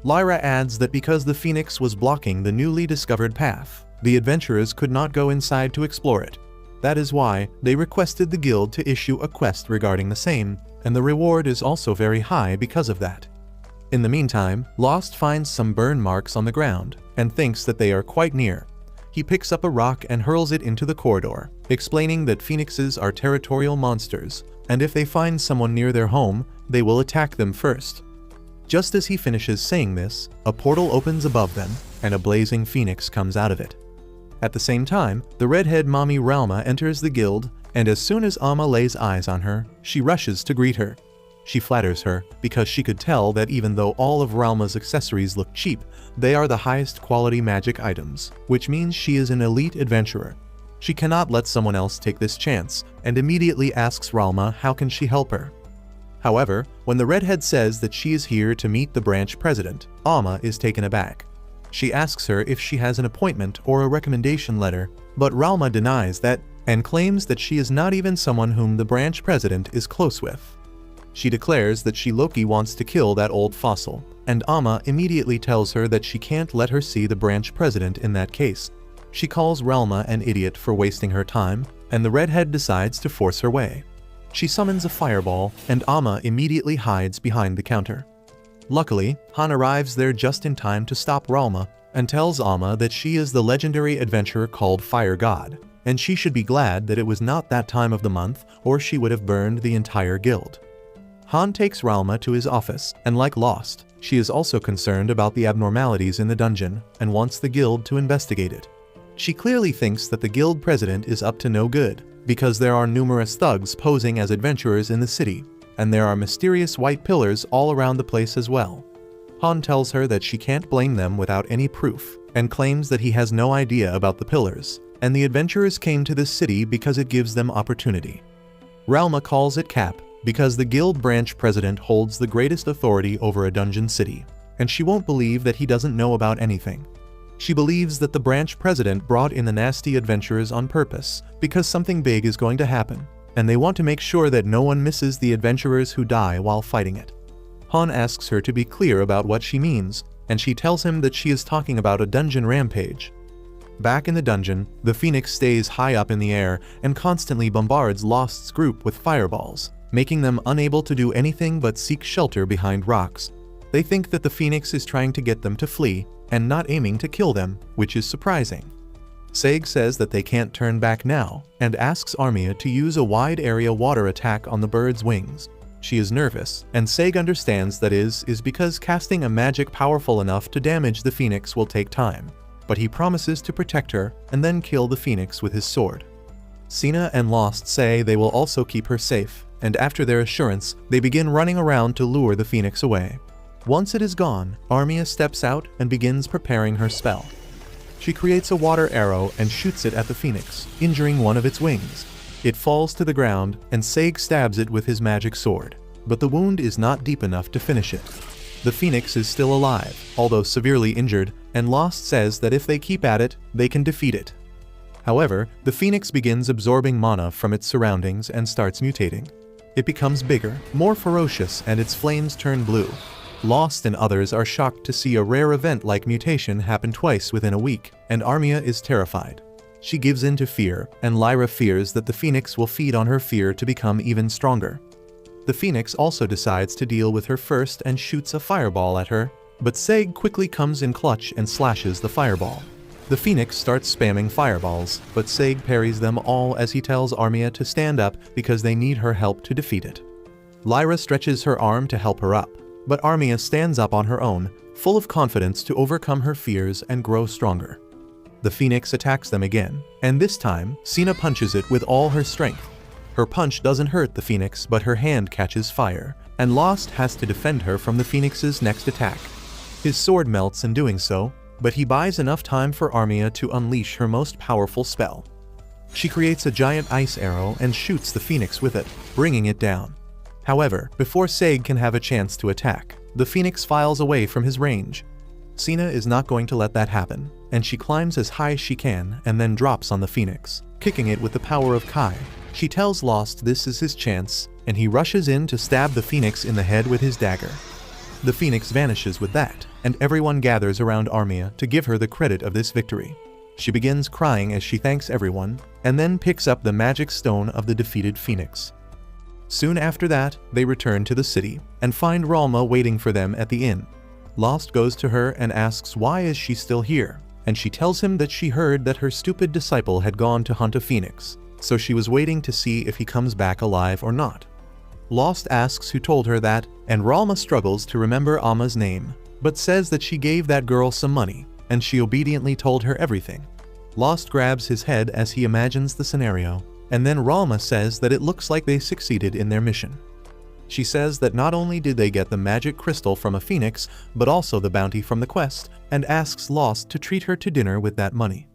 Lyra adds that because the Phoenix was blocking the newly discovered path, the adventurers could not go inside to explore it. That is why they requested the guild to issue a quest regarding the same, and the reward is also very high because of that. In the meantime, Lost finds some burn marks on the ground and thinks that they are quite near. He picks up a rock and hurls it into the corridor, explaining that phoenixes are territorial monsters, and if they find someone near their home, they will attack them first. Just as he finishes saying this, a portal opens above them, and a blazing phoenix comes out of it. At the same time, the redhead mommy Ralma enters the guild, and as soon as Amma lays eyes on her, she rushes to greet her. She flatters her, because she could tell that even though all of Ralma's accessories look cheap, they are the highest quality magic items, which means she is an elite adventurer. She cannot let someone else take this chance, and immediately asks Ralma how can she help her. However, when the redhead says that she is here to meet the branch president, Amma is taken aback. She asks her if she has an appointment or a recommendation letter, but Ralma denies that and claims that she is not even someone whom the branch president is close with. She declares that she Loki wants to kill that old fossil, and Amma immediately tells her that she can't let her see the branch president in that case. She calls Ralma an idiot for wasting her time, and the redhead decides to force her way. She summons a fireball, and Amma immediately hides behind the counter. Luckily, Han arrives there just in time to stop Ralma, and tells Amma that she is the legendary adventurer called Fire God, and she should be glad that it was not that time of the month or she would have burned the entire guild. Han takes Ralma to his office, and like Lost, she is also concerned about the abnormalities in the dungeon and wants the guild to investigate it. She clearly thinks that the guild president is up to no good, because there are numerous thugs posing as adventurers in the city, and there are mysterious white pillars all around the place as well. Han tells her that she can't blame them without any proof, and claims that he has no idea about the pillars, and the adventurers came to this city because it gives them opportunity. Ralma calls it Cap, because the guild branch president holds the greatest authority over a dungeon city, and she won't believe that he doesn't know about anything. She believes that the branch president brought in the nasty adventurers on purpose, because something big is going to happen, and they want to make sure that no one misses the adventurers who die while fighting it. Han asks her to be clear about what she means, and she tells him that she is talking about a dungeon rampage. Back in the dungeon, the Phoenix stays high up in the air and constantly bombards Lost's group with fireballs, making them unable to do anything but seek shelter behind rocks. They think that the Phoenix is trying to get them to flee, and not aiming to kill them, which is surprising. Seg says that they can't turn back now, and asks Armia to use a wide area water attack on the bird's wings. She is nervous, and Seg understands that is because casting a magic powerful enough to damage the Phoenix will take time, but he promises to protect her and then kill the Phoenix with his sword. Cena and Lost say they will also keep her safe, and after their assurance, they begin running around to lure the Phoenix away. Once it is gone, Armia steps out and begins preparing her spell. She creates a water arrow and shoots it at the Phoenix, injuring one of its wings. It falls to the ground, and Seg stabs it with his magic sword, but the wound is not deep enough to finish it. The Phoenix is still alive, although severely injured, and Lost says that if they keep at it, they can defeat it. However, the Phoenix begins absorbing mana from its surroundings and starts mutating. It becomes bigger, more ferocious, and its flames turn blue. Lost and others are shocked to see a rare event like mutation happen twice within a week, and Armia is terrified. She gives in to fear, and Lyra fears that the Phoenix will feed on her fear to become even stronger. The Phoenix also decides to deal with her first and shoots a fireball at her, but Seg quickly comes in clutch and slashes the fireball. The Phoenix starts spamming fireballs, but Seg parries them all as he tells Armia to stand up because they need her help to defeat it. Lyra stretches her arm to help her up, but Armia stands up on her own, full of confidence to overcome her fears and grow stronger. The Phoenix attacks them again, and this time, Cena punches it with all her strength. Her punch doesn't hurt the Phoenix, but her hand catches fire, and Lost has to defend her from the Phoenix's next attack. His sword melts in doing so, but he buys enough time for Armia to unleash her most powerful spell. She creates a giant ice arrow and shoots the Phoenix with it, bringing it down. However, before Seg can have a chance to attack, the Phoenix files away from his range. Cena is not going to let that happen, and she climbs as high as she can and then drops on the phoenix, kicking it with the power of Kai. She tells Lost this is his chance, and he rushes in to stab the phoenix in the head with his dagger. The phoenix vanishes with that, and everyone gathers around Armia to give her the credit of this victory. She begins crying as she thanks everyone, and then picks up the magic stone of the defeated phoenix. Soon after that, they return to the city, and find Ralma waiting for them at the inn. Lost goes to her and asks why is she still here, and she tells him that she heard that her stupid disciple had gone to hunt a phoenix, so she was waiting to see if he comes back alive or not. Lost asks who told her that, and Ralma struggles to remember Amma's name, but says that she gave that girl some money, and she obediently told her everything. Lost grabs his head as he imagines the scenario, and then Ralma says that it looks like they succeeded in their mission. She says that not only did they get the magic crystal from a phoenix, but also the bounty from the quest, and asks Lost to treat her to dinner with that money.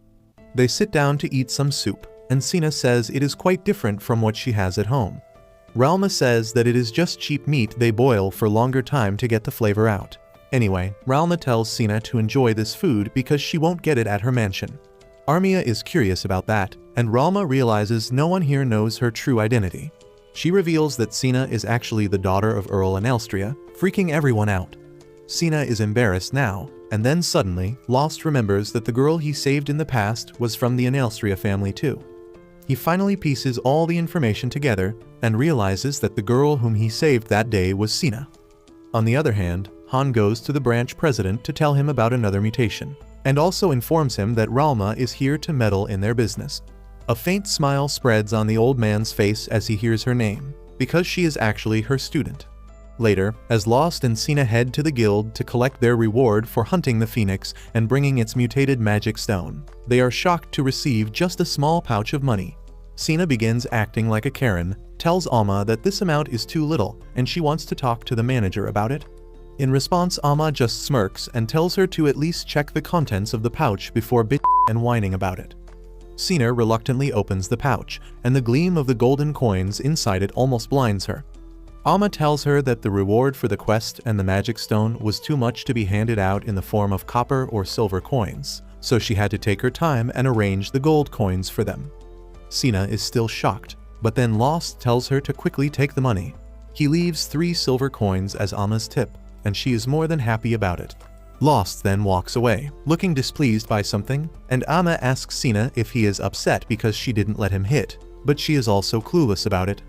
They sit down to eat some soup, and Cena says it is quite different from what she has at home. Ralma says that it is just cheap meat they boil for longer time to get the flavor out. Anyway, Ralma tells Cena to enjoy this food because she won't get it at her mansion. Armia is curious about that, and Ralma realizes no one here knows her true identity. She reveals that Cena is actually the daughter of Earl and Elstria, freaking everyone out. Cena is embarrassed now, and then suddenly, Lost remembers that the girl he saved in the past was from the Elstria family too. He finally pieces all the information together and realizes that the girl whom he saved that day was Cena. On the other hand, Han goes to the branch president to tell him about another mutation, and also informs him that Ralma is here to meddle in their business. A faint smile spreads on the old man's face as he hears her name, because she is actually her student. Later, as Lost and Cena head to the guild to collect their reward for hunting the phoenix and bringing its mutated magic stone, they are shocked to receive just a small pouch of money. Cena begins acting like a Karen, tells Alma that this amount is too little and she wants to talk to the manager about it. In response, Alma just smirks and tells her to at least check the contents of the pouch before bitching and whining about it. Cena reluctantly opens the pouch, and the gleam of the golden coins inside it almost blinds her. Alma tells her that the reward for the quest and the magic stone was too much to be handed out in the form of copper or silver coins, so she had to take her time and arrange the gold coins for them. Cena is still shocked, but then Lost tells her to quickly take the money. He leaves 3 silver coins as Alma's tip, and she is more than happy about it. Lost then walks away, looking displeased by something, and Alma asks Cena if he is upset because she didn't let him hit, but she is also clueless about it.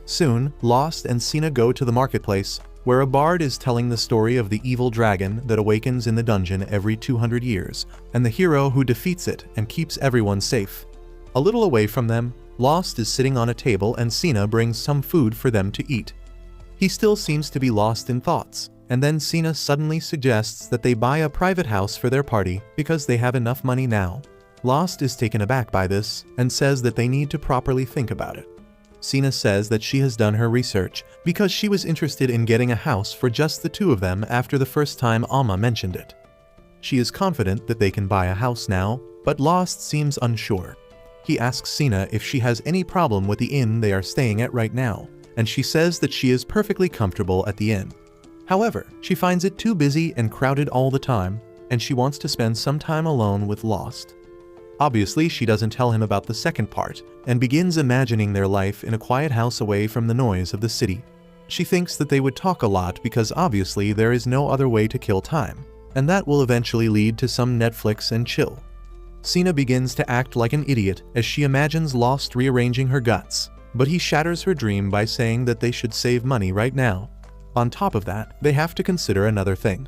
Soon, Lost and Cena go to the marketplace, where a bard is telling the story of the evil dragon that awakens in the dungeon every 200 years, and the hero who defeats it and keeps everyone safe. A little away from them, Lost is sitting on a table and Cena brings some food for them to eat. He still seems to be lost in thoughts, and then Cena suddenly suggests that they buy a private house for their party because they have enough money now. Lost is taken aback by this and says that they need to properly think about it. Cena says that she has done her research because she was interested in getting a house for just the 2 of them after the first time Alma mentioned it. She is confident that they can buy a house now, but Lost seems unsure. He asks Cena if she has any problem with the inn they are staying at right now, and she says that she is perfectly comfortable at the inn. However, she finds it too busy and crowded all the time, and she wants to spend some time alone with Lost. Obviously, she doesn't tell him about the second part, and begins imagining their life in a quiet house away from the noise of the city. She thinks that they would talk a lot because obviously there is no other way to kill time, and that will eventually lead to some Netflix and chill. Cena begins to act like an idiot as she imagines Lost rearranging her guts, but he shatters her dream by saying that they should save money right now. On top of that, they have to consider another thing.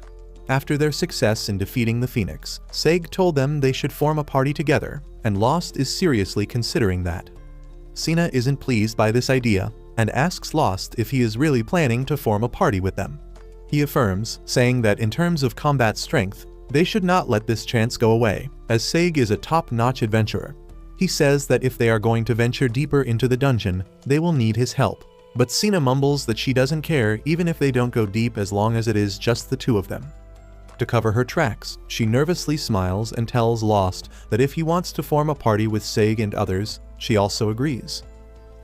After their success in defeating the Phoenix, Seg told them they should form a party together, and Lost is seriously considering that. Cena isn't pleased by this idea, and asks Lost if he is really planning to form a party with them. He affirms, saying that in terms of combat strength, they should not let this chance go away, as Seg is a top-notch adventurer. He says that if they are going to venture deeper into the dungeon, they will need his help, but Cena mumbles that she doesn't care even if they don't go deep as long as it is just the 2 of them. To cover her tracks, she nervously smiles and tells Lost that if he wants to form a party with Seg and others, she also agrees.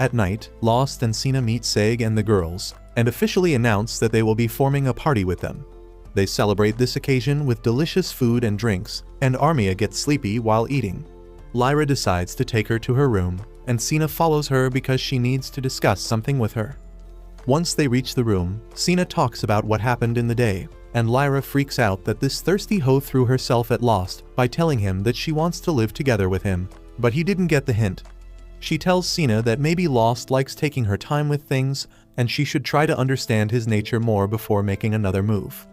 At night, Lost and Cena meet Seg and the girls, and officially announce that they will be forming a party with them. They celebrate this occasion with delicious food and drinks, and Armia gets sleepy while eating. Lyra decides to take her to her room, and Cena follows her because she needs to discuss something with her. Once they reach the room, Cena talks about what happened in the day, and Lyra freaks out that this thirsty hoe threw herself at Lost by telling him that she wants to live together with him, but he didn't get the hint. She tells Cena that maybe Lost likes taking her time with things, and she should try to understand his nature more before making another move.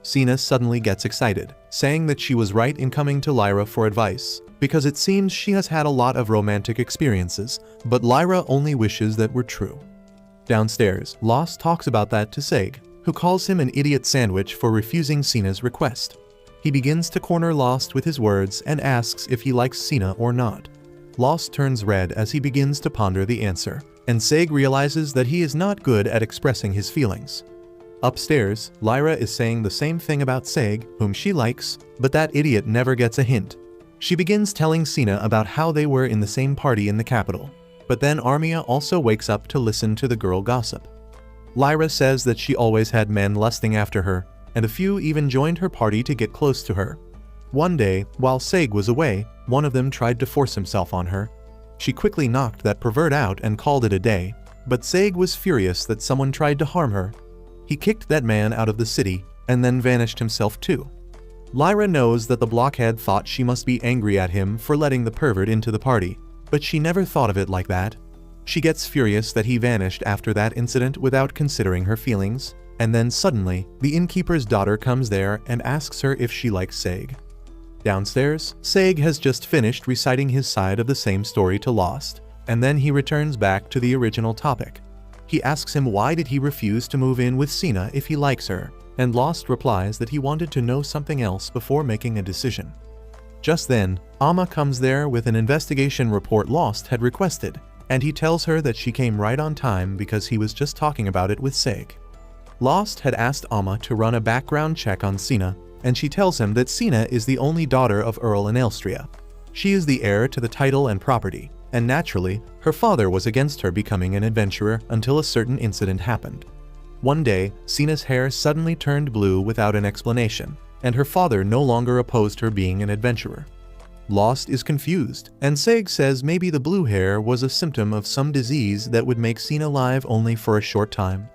Cena suddenly gets excited, saying that she was right in coming to Lyra for advice, because it seems she has had a lot of romantic experiences, but Lyra only wishes that were true. Downstairs, Lost talks about that to Seg, who calls him an idiot sandwich for refusing Cena's request. He begins to corner Lost with his words and asks if he likes Cena or not. Lost turns red as he begins to ponder the answer, and Seg realizes that he is not good at expressing his feelings. Upstairs, Lyra is saying the same thing about Seg, whom she likes, but that idiot never gets a hint. She begins telling Cena about how they were in the same party in the capital, but then Armia also wakes up to listen to the girl gossip. Lyra says that she always had men lusting after her, and a few even joined her party to get close to her. One day, while Seg was away, one of them tried to force himself on her. She quickly knocked that pervert out and called it a day, but Seg was furious that someone tried to harm her. He kicked that man out of the city, and then vanished himself too. Lyra knows that the blockhead thought she must be angry at him for letting the pervert into the party, but she never thought of it like that. She gets furious that he vanished after that incident without considering her feelings, and then suddenly, the innkeeper's daughter comes there and asks her if she likes Seg. Downstairs, Seg has just finished reciting his side of the same story to Lost, and then he returns back to the original topic. He asks him why did he refuse to move in with Cena if he likes her, and Lost replies that he wanted to know something else before making a decision. Just then, Amma comes there with an investigation report Lost had requested, and he tells her that she came right on time because he was just talking about it with Seg. Lost had asked Amma to run a background check on Cena, and she tells him that Cena is the only daughter of Earl and Elstria. She is the heir to the title and property, and naturally, her father was against her becoming an adventurer until a certain incident happened. One day, Cena's hair suddenly turned blue without an explanation, and her father no longer opposed her being an adventurer. Lost is confused, and Seg says maybe the blue hair was a symptom of some disease that would make Cena live only for a short time.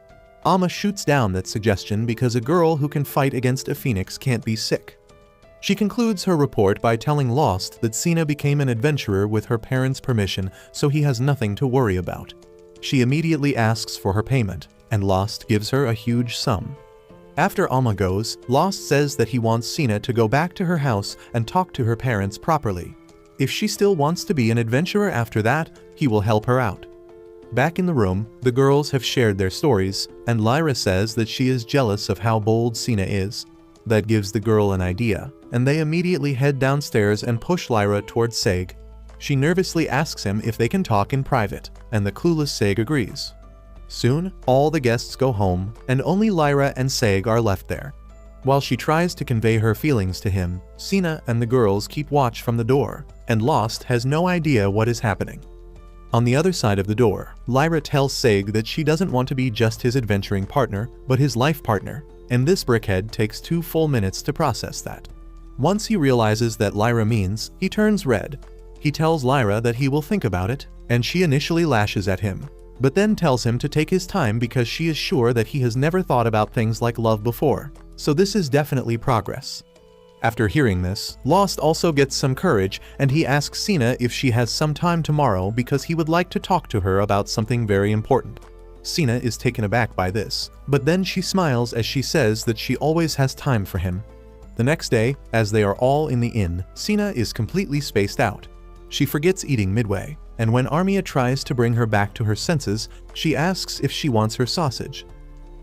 Amma shoots down that suggestion because a girl who can fight against a phoenix can't be sick. She concludes her report by telling Lost that Cena became an adventurer with her parents' permission, so he has nothing to worry about. She immediately asks for her payment, and Lost gives her a huge sum. After Amma goes, Lost says that he wants Cena to go back to her house and talk to her parents properly. If she still wants to be an adventurer after that, he will help her out. Back in the room, the girls have shared their stories, and Lyra says that she is jealous of how bold Cena is. That gives the girl an idea, and they immediately head downstairs and push Lyra towards Seg. She nervously asks him if they can talk in private, and the clueless Seg agrees. Soon, all the guests go home, and only Lyra and Seg are left there. While she tries to convey her feelings to him, Cena and the girls keep watch from the door, and Lost has no idea what is happening. On the other side of the door, Lyra tells Seg that she doesn't want to be just his adventuring partner, but his life partner, and this brickhead takes 2 full minutes to process that. Once he realizes that Lyra means, he turns red. He tells Lyra that he will think about it, and she initially lashes at him, but then tells him to take his time because she is sure that he has never thought about things like love before, so this is definitely progress. After hearing this, Lost also gets some courage, and he asks Cena if she has some time tomorrow because he would like to talk to her about something very important. Cena is taken aback by this, but then she smiles as she says that she always has time for him. The next day, as they are all in the inn, Cena is completely spaced out. She forgets eating midway, and when Armia tries to bring her back to her senses, she asks if she wants her sausage.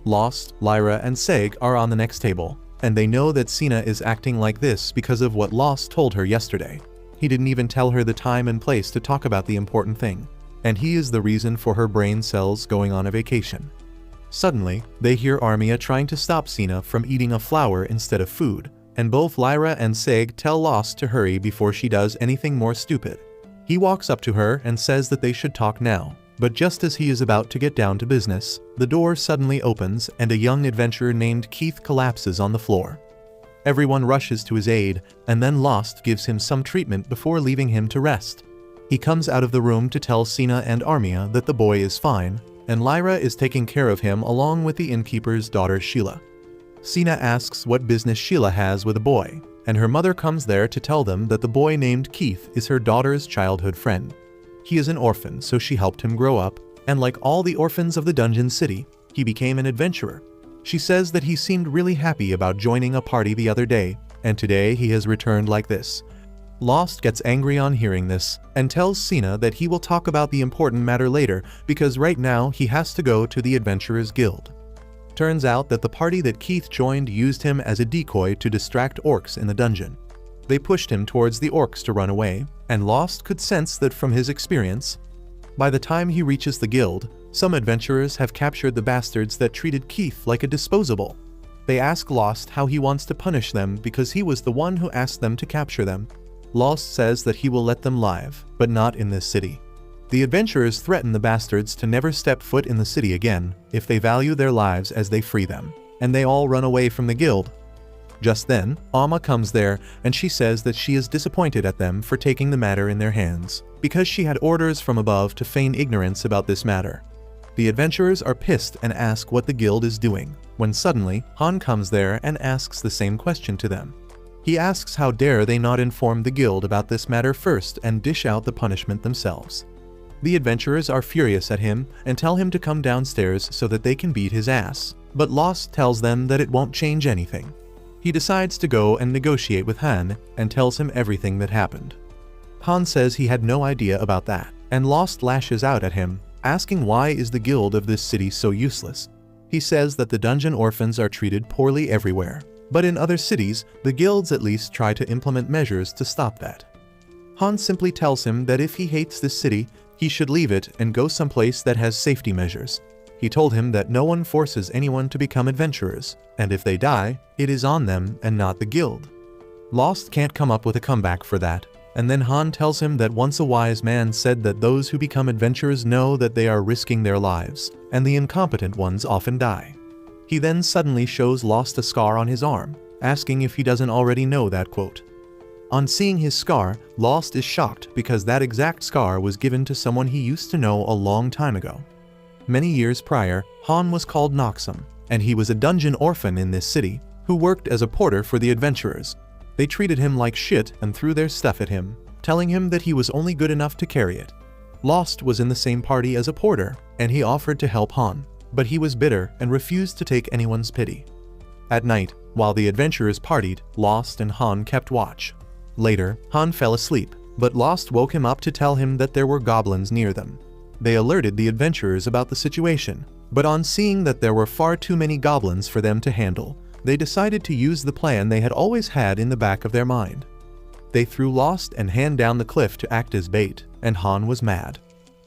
Lost, Lyra, and Seg are on the next table, and they know that Cena is acting like this because of what Lost told her yesterday. He didn't even tell her the time and place to talk about the important thing, and he is the reason for her brain cells going on a vacation. Suddenly, they hear Armia trying to stop Cena from eating a flower instead of food, and both Lyra and Seg tell Lost to hurry before she does anything more stupid. He walks up to her and says that they should talk now, But just as he is about to get down to business, the door suddenly opens and a young adventurer named Keith collapses on the floor. Everyone rushes to his aid, and then Lost gives him some treatment before leaving him to rest. He comes out of the room to tell Cena and Armia that the boy is fine, and Lyra is taking care of him along with the innkeeper's daughter Sheila. Cena asks what business Sheila has with the boy, and her mother comes there to tell them that the boy named Keith is her daughter's childhood friend. He is an orphan, so she helped him grow up, and like all the orphans of the dungeon city, he became an adventurer. She says that he seemed really happy about joining a party the other day, and today he has returned like this. Lost gets angry on hearing this, and tells Cena that he will talk about the important matter later because right now he has to go to the Adventurers Guild. Turns out that the party that Keith joined used him as a decoy to distract orcs in the dungeon. They pushed him towards the orcs to run away, and Lost could sense that from his experience. By the time he reaches the guild, some adventurers have captured the bastards that treated Keith like a disposable. They ask Lost how he wants to punish them because he was the one who asked them to capture them. Lost says that he will let them live, but not in this city. The adventurers threaten the bastards to never step foot in the city again if they value their lives as they free them, and they all run away from the guild. Just then, Alma comes there and she says that she is disappointed at them for taking the matter in their hands, because she had orders from above to feign ignorance about this matter. The adventurers are pissed and ask what the guild is doing, when suddenly, Han comes there and asks the same question to them. He asks how dare they not inform the guild about this matter first and dish out the punishment themselves. The adventurers are furious at him and tell him to come downstairs so that they can beat his ass, but Lost tells them that it won't change anything. He decides to go and negotiate with Han and tells him everything that happened. Han says he had no idea about that, and Lost lashes out at him, asking why is the guild of this city so useless. He says that the dungeon orphans are treated poorly everywhere, but in other cities, the guilds at least try to implement measures to stop that. Han simply tells him that if he hates this city, he should leave it and go someplace that has safety measures. He told him that no one forces anyone to become adventurers, and if they die, it is on them and not the guild. Lost can't come up with a comeback for that, and then Han tells him that once a wise man said that those who become adventurers know that they are risking their lives, and the incompetent ones often die. He then suddenly shows Lost a scar on his arm, asking if he doesn't already know that quote. On seeing his scar, Lost is shocked because that exact scar was given to someone he used to know a long time ago. Many years prior, Han was called Noxum, and he was a dungeon orphan in this city, who worked as a porter for the adventurers. They treated him like shit and threw their stuff at him, telling him that he was only good enough to carry it. Lost was in the same party as a porter, and he offered to help Han, but he was bitter and refused to take anyone's pity. At night, while the adventurers partied, Lost and Han kept watch. Later, Han fell asleep, but Lost woke him up to tell him that there were goblins near them. They alerted the adventurers about the situation, but on seeing that there were far too many goblins for them to handle, they decided to use the plan they had always had in the back of their mind. They threw Lost and Han down the cliff to act as bait, and Han was mad.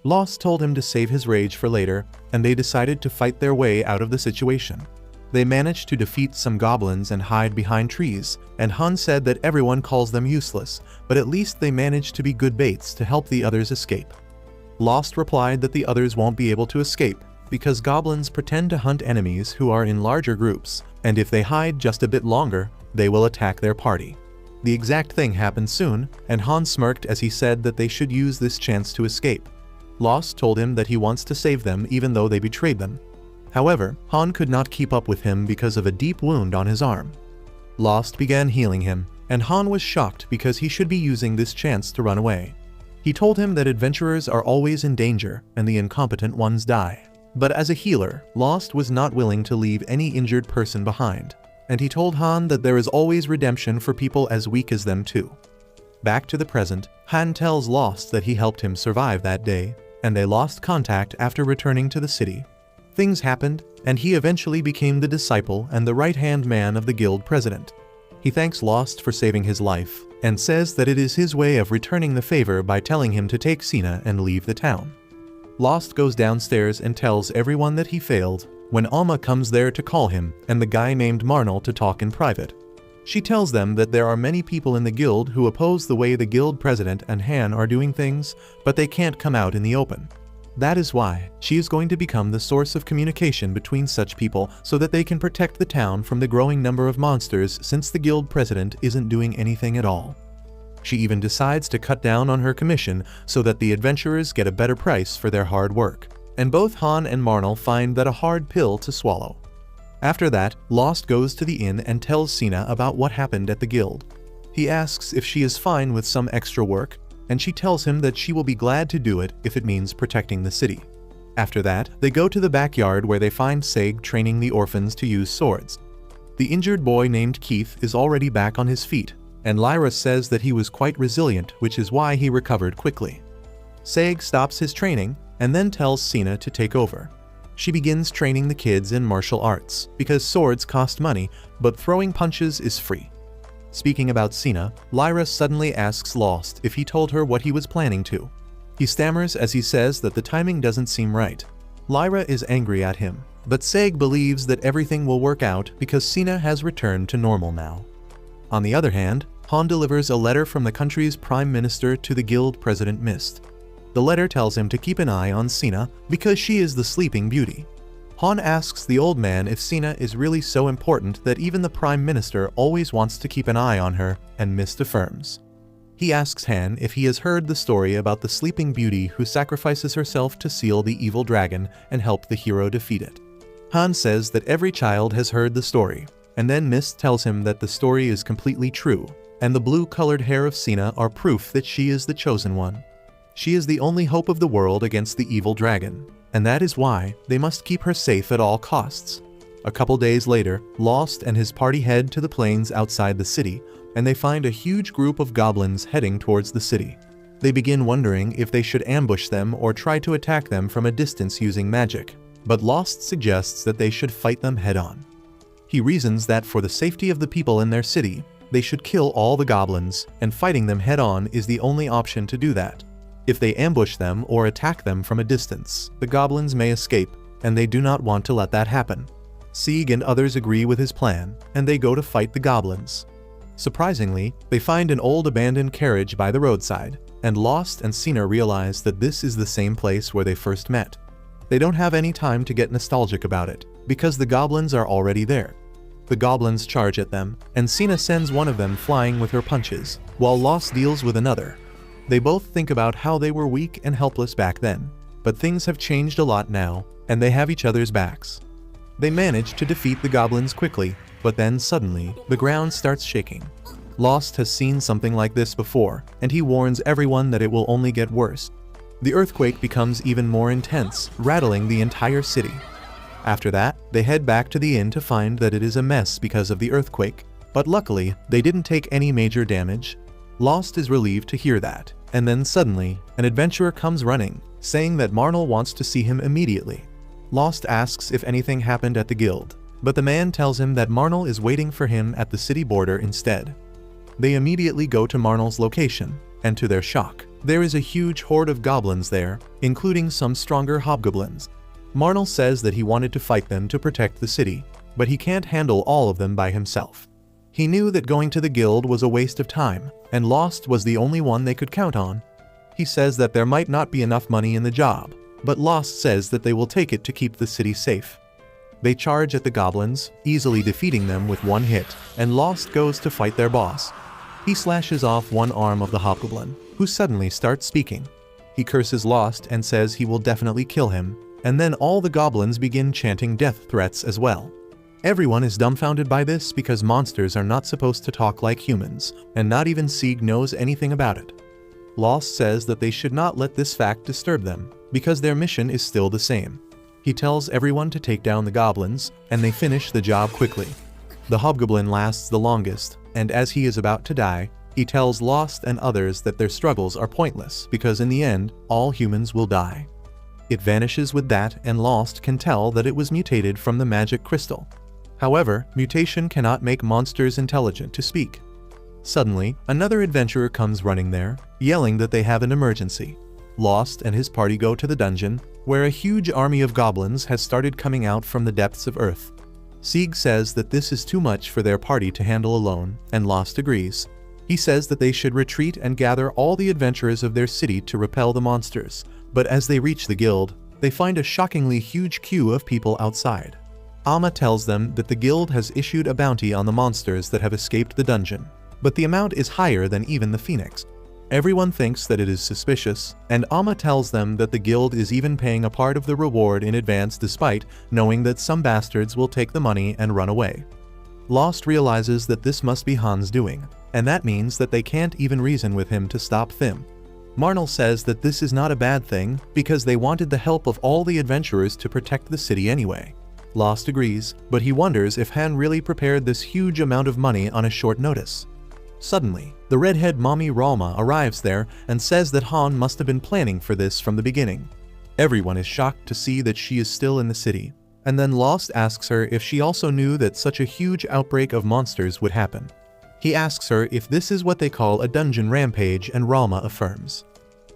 Lost told him to save his rage for later, and they decided to fight their way out of the situation. They managed to defeat some goblins and hide behind trees, and Han said that everyone calls them useless, but at least they managed to be good baits to help the others escape. Lost replied that the others won't be able to escape, because goblins pretend to hunt enemies who are in larger groups, and if they hide just a bit longer, they will attack their party. The exact thing happened soon, and Han smirked as he said that they should use this chance to escape. Lost told him that he wants to save them even though they betrayed them. However, Han could not keep up with him because of a deep wound on his arm. Lost began healing him, and Han was shocked because he should be using this chance to run away. He told him that adventurers are always in danger and the incompetent ones die. But as a healer, Lost was not willing to leave any injured person behind, and he told Han that there is always redemption for people as weak as them too. Back to the present, Han tells Lost that he helped him survive that day, and they lost contact after returning to the city. Things happened, and he eventually became the disciple and the right-hand man of the guild president. He thanks Lost for saving his life, and says that it is his way of returning the favor by telling him to take Cena and leave the town. Lost goes downstairs and tells everyone that he failed, when Alma comes there to call him and the guy named Marnell to talk in private. She tells them that there are many people in the guild who oppose the way the guild president and Han are doing things, but they can't come out in the open. That is why she is going to become the source of communication between such people so that they can protect the town from the growing number of monsters, since the guild president isn't doing anything at all. She even decides to cut down on her commission so that the adventurers get a better price for their hard work. And both Han and Marnell find that a hard pill to swallow. After that, Lost goes to the inn and tells Cena about what happened at the guild. He asks if she is fine with some extra work, and she tells him that she will be glad to do it if it means protecting the city. After that, they go to the backyard where they find Seg training the orphans to use swords. The injured boy named Keith is already back on his feet, and Lyra says that he was quite resilient, which is why he recovered quickly. Seg stops his training and then tells Cena to take over. She begins training the kids in martial arts, because swords cost money, but throwing punches is free. Speaking about Cena, Lyra suddenly asks Lost if he told her what he was planning to. He stammers as he says that the timing doesn't seem right. Lyra is angry at him, but Seg believes that everything will work out because Cena has returned to normal now. On the other hand, Han delivers a letter from the country's prime minister to the guild president Mist. The letter tells him to keep an eye on Cena because she is the sleeping beauty. Han asks the old man if Cena is really so important that even the prime minister always wants to keep an eye on her, and Mist affirms. He asks Han if he has heard the story about the sleeping beauty who sacrifices herself to seal the evil dragon and help the hero defeat it. Han says that every child has heard the story, and then Mist tells him that the story is completely true, and the blue-colored hair of Cena are proof that she is the chosen one. She is the only hope of the world against the evil dragon, and that is why they must keep her safe at all costs. A couple days later, Lost and his party head to the plains outside the city, and they find a huge group of goblins heading towards the city. They begin wondering if they should ambush them or try to attack them from a distance using magic, but Lost suggests that they should fight them head-on. He reasons that for the safety of the people in their city, they should kill all the goblins, and fighting them head-on is the only option to do that. If they ambush them or attack them from a distance, the goblins may escape, and they do not want to let that happen. Sieg and others agree with his plan, and they go to fight the goblins. Surprisingly, they find an old abandoned carriage by the roadside, and Lost and Cena realize that this is the same place where they first met. They don't have any time to get nostalgic about it, because the goblins are already there. The goblins charge at them, and Cena sends one of them flying with her punches, while Lost deals with another. They both think about how they were weak and helpless back then, but things have changed a lot now, and they have each other's backs. They manage to defeat the goblins quickly, but then suddenly, the ground starts shaking. Lost has seen something like this before, and he warns everyone that it will only get worse. The earthquake becomes even more intense, rattling the entire city. After that, they head back to the inn to find that it is a mess because of the earthquake, but luckily, they didn't take any major damage. Lost is relieved to hear that, and then suddenly, an adventurer comes running, saying that Marnell wants to see him immediately. Lost asks if anything happened at the guild, but the man tells him that Marnell is waiting for him at the city border instead. They immediately go to Marnell's location, and to their shock, there is a huge horde of goblins there, including some stronger hobgoblins. Marnell says that he wanted to fight them to protect the city, but he can't handle all of them by himself. He knew that going to the guild was a waste of time, and Lost was the only one they could count on. He says that there might not be enough money in the job, but Lost says that they will take it to keep the city safe. They charge at the goblins, easily defeating them with one hit, and Lost goes to fight their boss. He slashes off one arm of the hobgoblin, who suddenly starts speaking. He curses Lost and says he will definitely kill him, and then all the goblins begin chanting death threats as well. Everyone is dumbfounded by this because monsters are not supposed to talk like humans, and not even Sieg knows anything about it. Lost says that they should not let this fact disturb them, because their mission is still the same. He tells everyone to take down the goblins, and they finish the job quickly. The hobgoblin lasts the longest, and as he is about to die, he tells Lost and others that their struggles are pointless because in the end, all humans will die. It vanishes with that, and Lost can tell that it was mutated from the magic crystal. However, mutation cannot make monsters intelligent to speak. Suddenly, another adventurer comes running there, yelling that they have an emergency. Lost and his party go to the dungeon, where a huge army of goblins has started coming out from the depths of Earth. Sieg says that this is too much for their party to handle alone, and Lost agrees. He says that they should retreat and gather all the adventurers of their city to repel the monsters, But as they reach the guild, they find a shockingly huge queue of people outside. Amma tells them that the guild has issued a bounty on the monsters that have escaped the dungeon, but the amount is higher than even the Phoenix. Everyone thinks that it is suspicious, and Amma tells them that the guild is even paying a part of the reward in advance despite knowing that some bastards will take the money and run away. Lost realizes that this must be Han's doing, and that means that they can't even reason with him to stop them. Marnell says that this is not a bad thing because they wanted the help of all the adventurers to protect the city anyway. Lost agrees, but he wonders if Han really prepared this huge amount of money on a short notice. Suddenly, the redhead mommy Ralma arrives there and says that Han must have been planning for this from the beginning. Everyone is shocked to see that she is still in the city, and then Lost asks her if she also knew that such a huge outbreak of monsters would happen. He asks her if this is what they call a dungeon rampage, and Ralma affirms.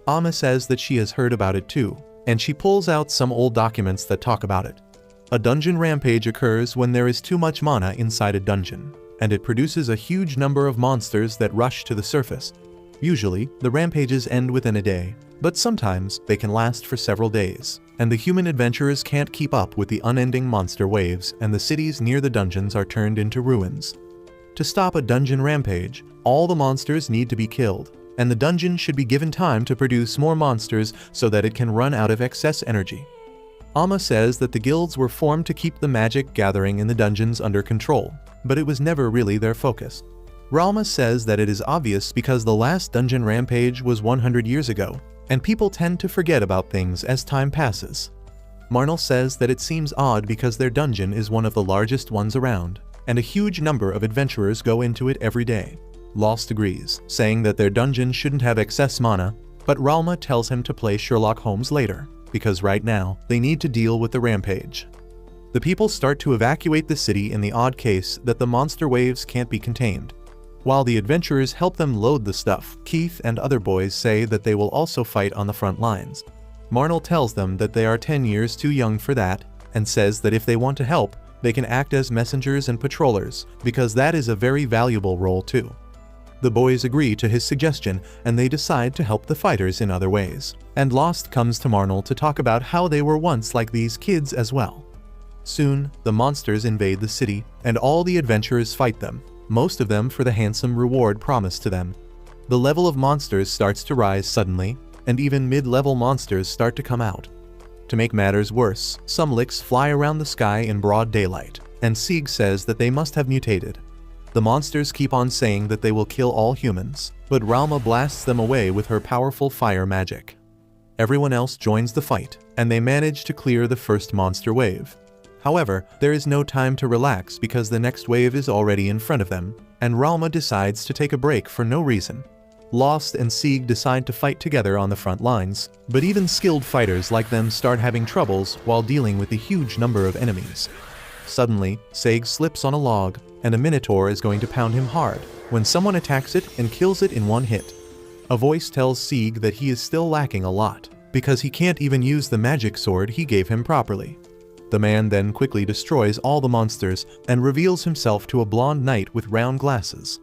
Amma says that she has heard about it too, and she pulls out some old documents that talk about it. A dungeon rampage occurs when there is too much mana inside a dungeon, and it produces a huge number of monsters that rush to the surface. Usually, the rampages end within a day, but sometimes they can last for several days, and the human adventurers can't keep up with the unending monster waves, and the cities near the dungeons are turned into ruins. To stop a dungeon rampage, all the monsters need to be killed, and the dungeon should be given time to produce more monsters so that it can run out of excess energy. Amma says that the guilds were formed to keep the magic gathering in the dungeons under control, but it was never really their focus. Ralma says that it is obvious because the last dungeon rampage was 100 years ago, and people tend to forget about things as time passes. Marnell says that it seems odd because their dungeon is one of the largest ones around, and a huge number of adventurers go into it every day. Lost agrees, saying that their dungeon shouldn't have excess mana, but Ralma tells him to play Sherlock Holmes later, because right now, they need to deal with the rampage. The people start to evacuate the city in the odd case that the monster waves can't be contained. While the adventurers help them load the stuff, Keith and other boys say that they will also fight on the front lines. Marnell tells them that they are 10 years too young for that, and says that if they want to help, they can act as messengers and patrollers, because that is a very valuable role too. The boys agree to his suggestion, and they decide to help the fighters in other ways. And Lost comes to Marnell to talk about how they were once like these kids as well. Soon, the monsters invade the city, and all the adventurers fight them, most of them for the handsome reward promised to them. The level of monsters starts to rise suddenly, and even mid-level monsters start to come out. To make matters worse, some licks fly around the sky in broad daylight, and Sieg says that they must have mutated. The monsters keep on saying that they will kill all humans, but Ralma blasts them away with her powerful fire magic. Everyone else joins the fight, and they manage to clear the first monster wave. However, there is no time to relax because the next wave is already in front of them, and Ralma decides to take a break for no reason. Lost and Sieg decide to fight together on the front lines, but even skilled fighters like them start having troubles while dealing with the huge number of enemies. Suddenly, Sieg slips on a log, and a minotaur is going to pound him hard, when someone attacks it and kills it in one hit. A voice tells Sieg that he is still lacking a lot, because he can't even use the magic sword he gave him properly. The man then quickly destroys all the monsters and reveals himself to a blonde knight with round glasses.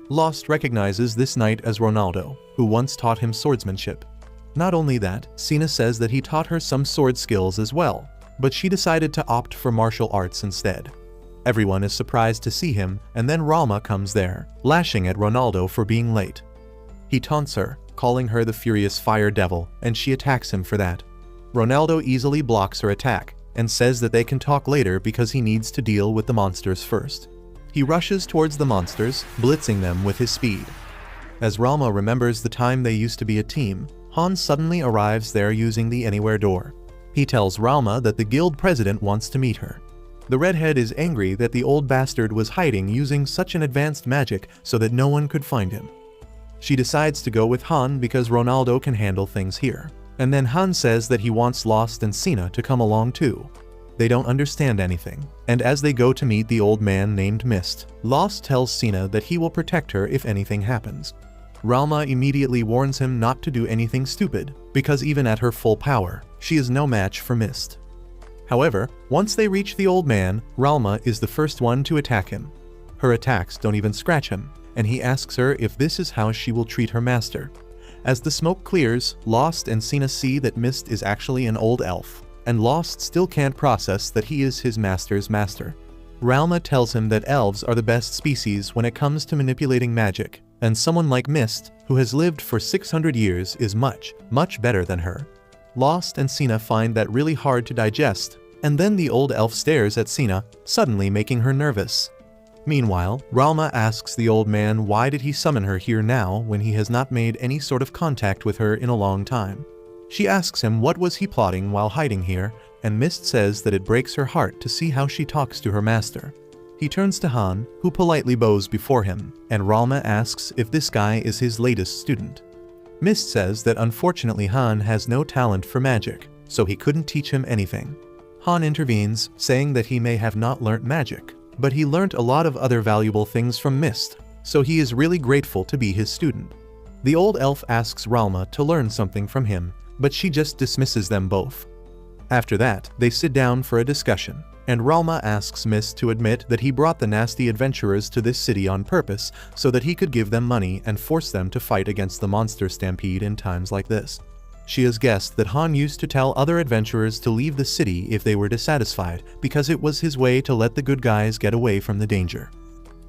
Lost recognizes this knight as Ronaldo, who once taught him swordsmanship. Not only that, Cena says that he taught her some sword skills as well, but she decided to opt for martial arts instead. Everyone is surprised to see him, and then Ralma comes there, lashing at Ronaldo for being late. He taunts her, calling her the furious fire devil, and she attacks him for that. Ronaldo easily blocks her attack, and says that they can talk later because he needs to deal with the monsters first. He rushes towards the monsters, blitzing them with his speed. As Ralma remembers the time they used to be a team, Han suddenly arrives there using the anywhere door. He tells Ralma that the guild president wants to meet her. The redhead is angry that the old bastard was hiding using such an advanced magic so that no one could find him. She decides to go with Han because Ronaldo can handle things here. And then Han says that he wants Lost and Cena to come along too. They don't understand anything, and as they go to meet the old man named Mist, Lost tells Cena that he will protect her if anything happens. Ralma immediately warns him not to do anything stupid, because even at her full power, she is no match for Mist. However, once they reach the old man, Ralma is the first one to attack him. Her attacks don't even scratch him, and he asks her if this is how she will treat her master. As the smoke clears, Lost and Cena see that Mist is actually an old elf, and Lost still can't process that he is his master's master. Ralma tells him that elves are the best species when it comes to manipulating magic, and someone like Mist, who has lived for 600 years, is much, much better than her. Lost and Cena find that really hard to digest, and then the old elf stares at Cena, suddenly making her nervous. Meanwhile, Ralma asks the old man why did he summon her here now when he has not made any sort of contact with her in a long time. She asks him what was he plotting while hiding here, and Mist says that it breaks her heart to see how she talks to her master. He turns to Han, who politely bows before him, and Ralma asks if this guy is his latest student. Mist says that unfortunately Han has no talent for magic, so he couldn't teach him anything. Han intervenes, saying that he may have not learnt magic, but he learnt a lot of other valuable things from Mist, so he is really grateful to be his student. The old elf asks Ralma to learn something from him, but she just dismisses them both. After that, they sit down for a discussion, and Ralma asks Mist to admit that he brought the nasty adventurers to this city on purpose so that he could give them money and force them to fight against the monster stampede in times like this. She has guessed that Han used to tell other adventurers to leave the city if they were dissatisfied because it was his way to let the good guys get away from the danger.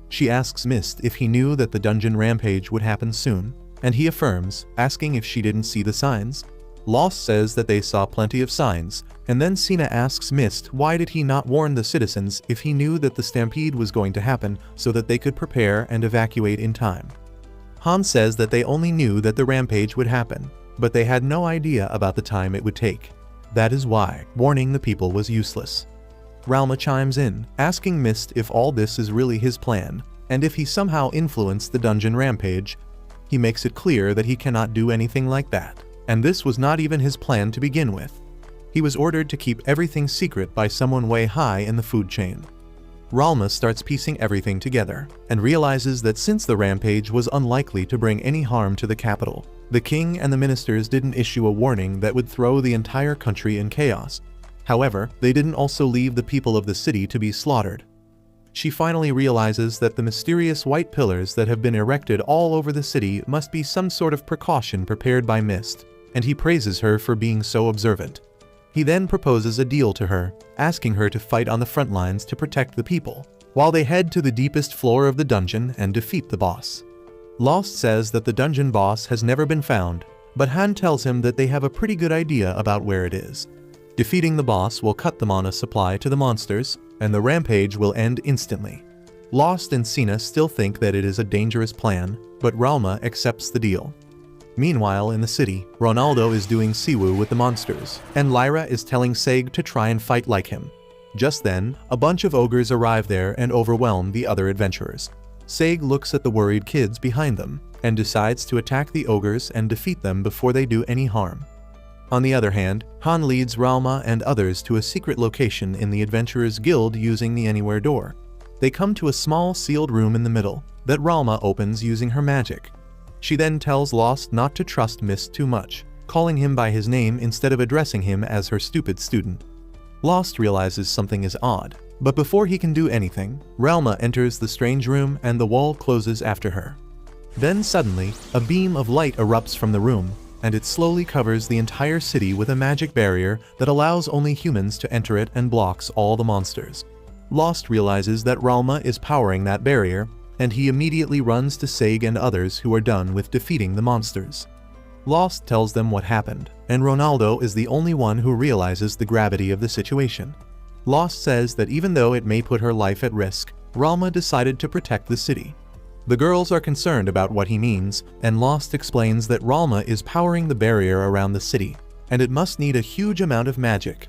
She asks Mist if he knew that the dungeon rampage would happen soon, and he affirms, asking if she didn't see the signs. Lost says that they saw plenty of signs, and then Cena asks Mist why did he not warn the citizens if he knew that the stampede was going to happen so that they could prepare and evacuate in time. Han says that they only knew that the rampage would happen, but they had no idea about the time it would take. That is why warning the people was useless. Ralma chimes in, asking Mist if all this is really his plan, and if he somehow influenced the dungeon rampage. He makes it clear that he cannot do anything like that, and this was not even his plan to begin with. He was ordered to keep everything secret by someone way high in the food chain. Ralma starts piecing everything together, and realizes that since the rampage was unlikely to bring any harm to the capital, the king and the ministers didn't issue a warning that would throw the entire country in chaos. However, they didn't also leave the people of the city to be slaughtered. She finally realizes that the mysterious white pillars that have been erected all over the city must be some sort of precaution prepared by Mist, and he praises her for being so observant. He then proposes a deal to her, asking her to fight on the front lines to protect the people, while they head to the deepest floor of the dungeon and defeat the boss. Lost says that the dungeon boss has never been found, but Han tells him that they have a pretty good idea about where it is. Defeating the boss will cut the mana supply to the monsters, and the rampage will end instantly. Lost and Cena still think that it is a dangerous plan, but Ralma accepts the deal. Meanwhile, in the city, Ronaldo is doing Siwu with the monsters, and Lyra is telling Seg to try and fight like him. Just then, a bunch of ogres arrive there and overwhelm the other adventurers. Seg looks at the worried kids behind them, and decides to attack the ogres and defeat them before they do any harm. On the other hand, Han leads Ralma and others to a secret location in the Adventurers Guild using the Anywhere door. They come to a small sealed room in the middle, that Ralma opens using her magic. She then tells Lost not to trust Mist too much, calling him by his name instead of addressing him as her stupid student. Lost realizes something is odd, but before he can do anything, Ralma enters the strange room and the wall closes after her. Then suddenly, a beam of light erupts from the room, and it slowly covers the entire city with a magic barrier that allows only humans to enter it and blocks all the monsters. Lost realizes that Ralma is powering that barrier, and he immediately runs to Seg and others who are done with defeating the monsters. Lost tells them what happened, and Ronaldo is the only one who realizes the gravity of the situation. Lost says that even though it may put her life at risk, Ralma decided to protect the city. The girls are concerned about what he means, and Lost explains that Ralma is powering the barrier around the city, and it must need a huge amount of magic.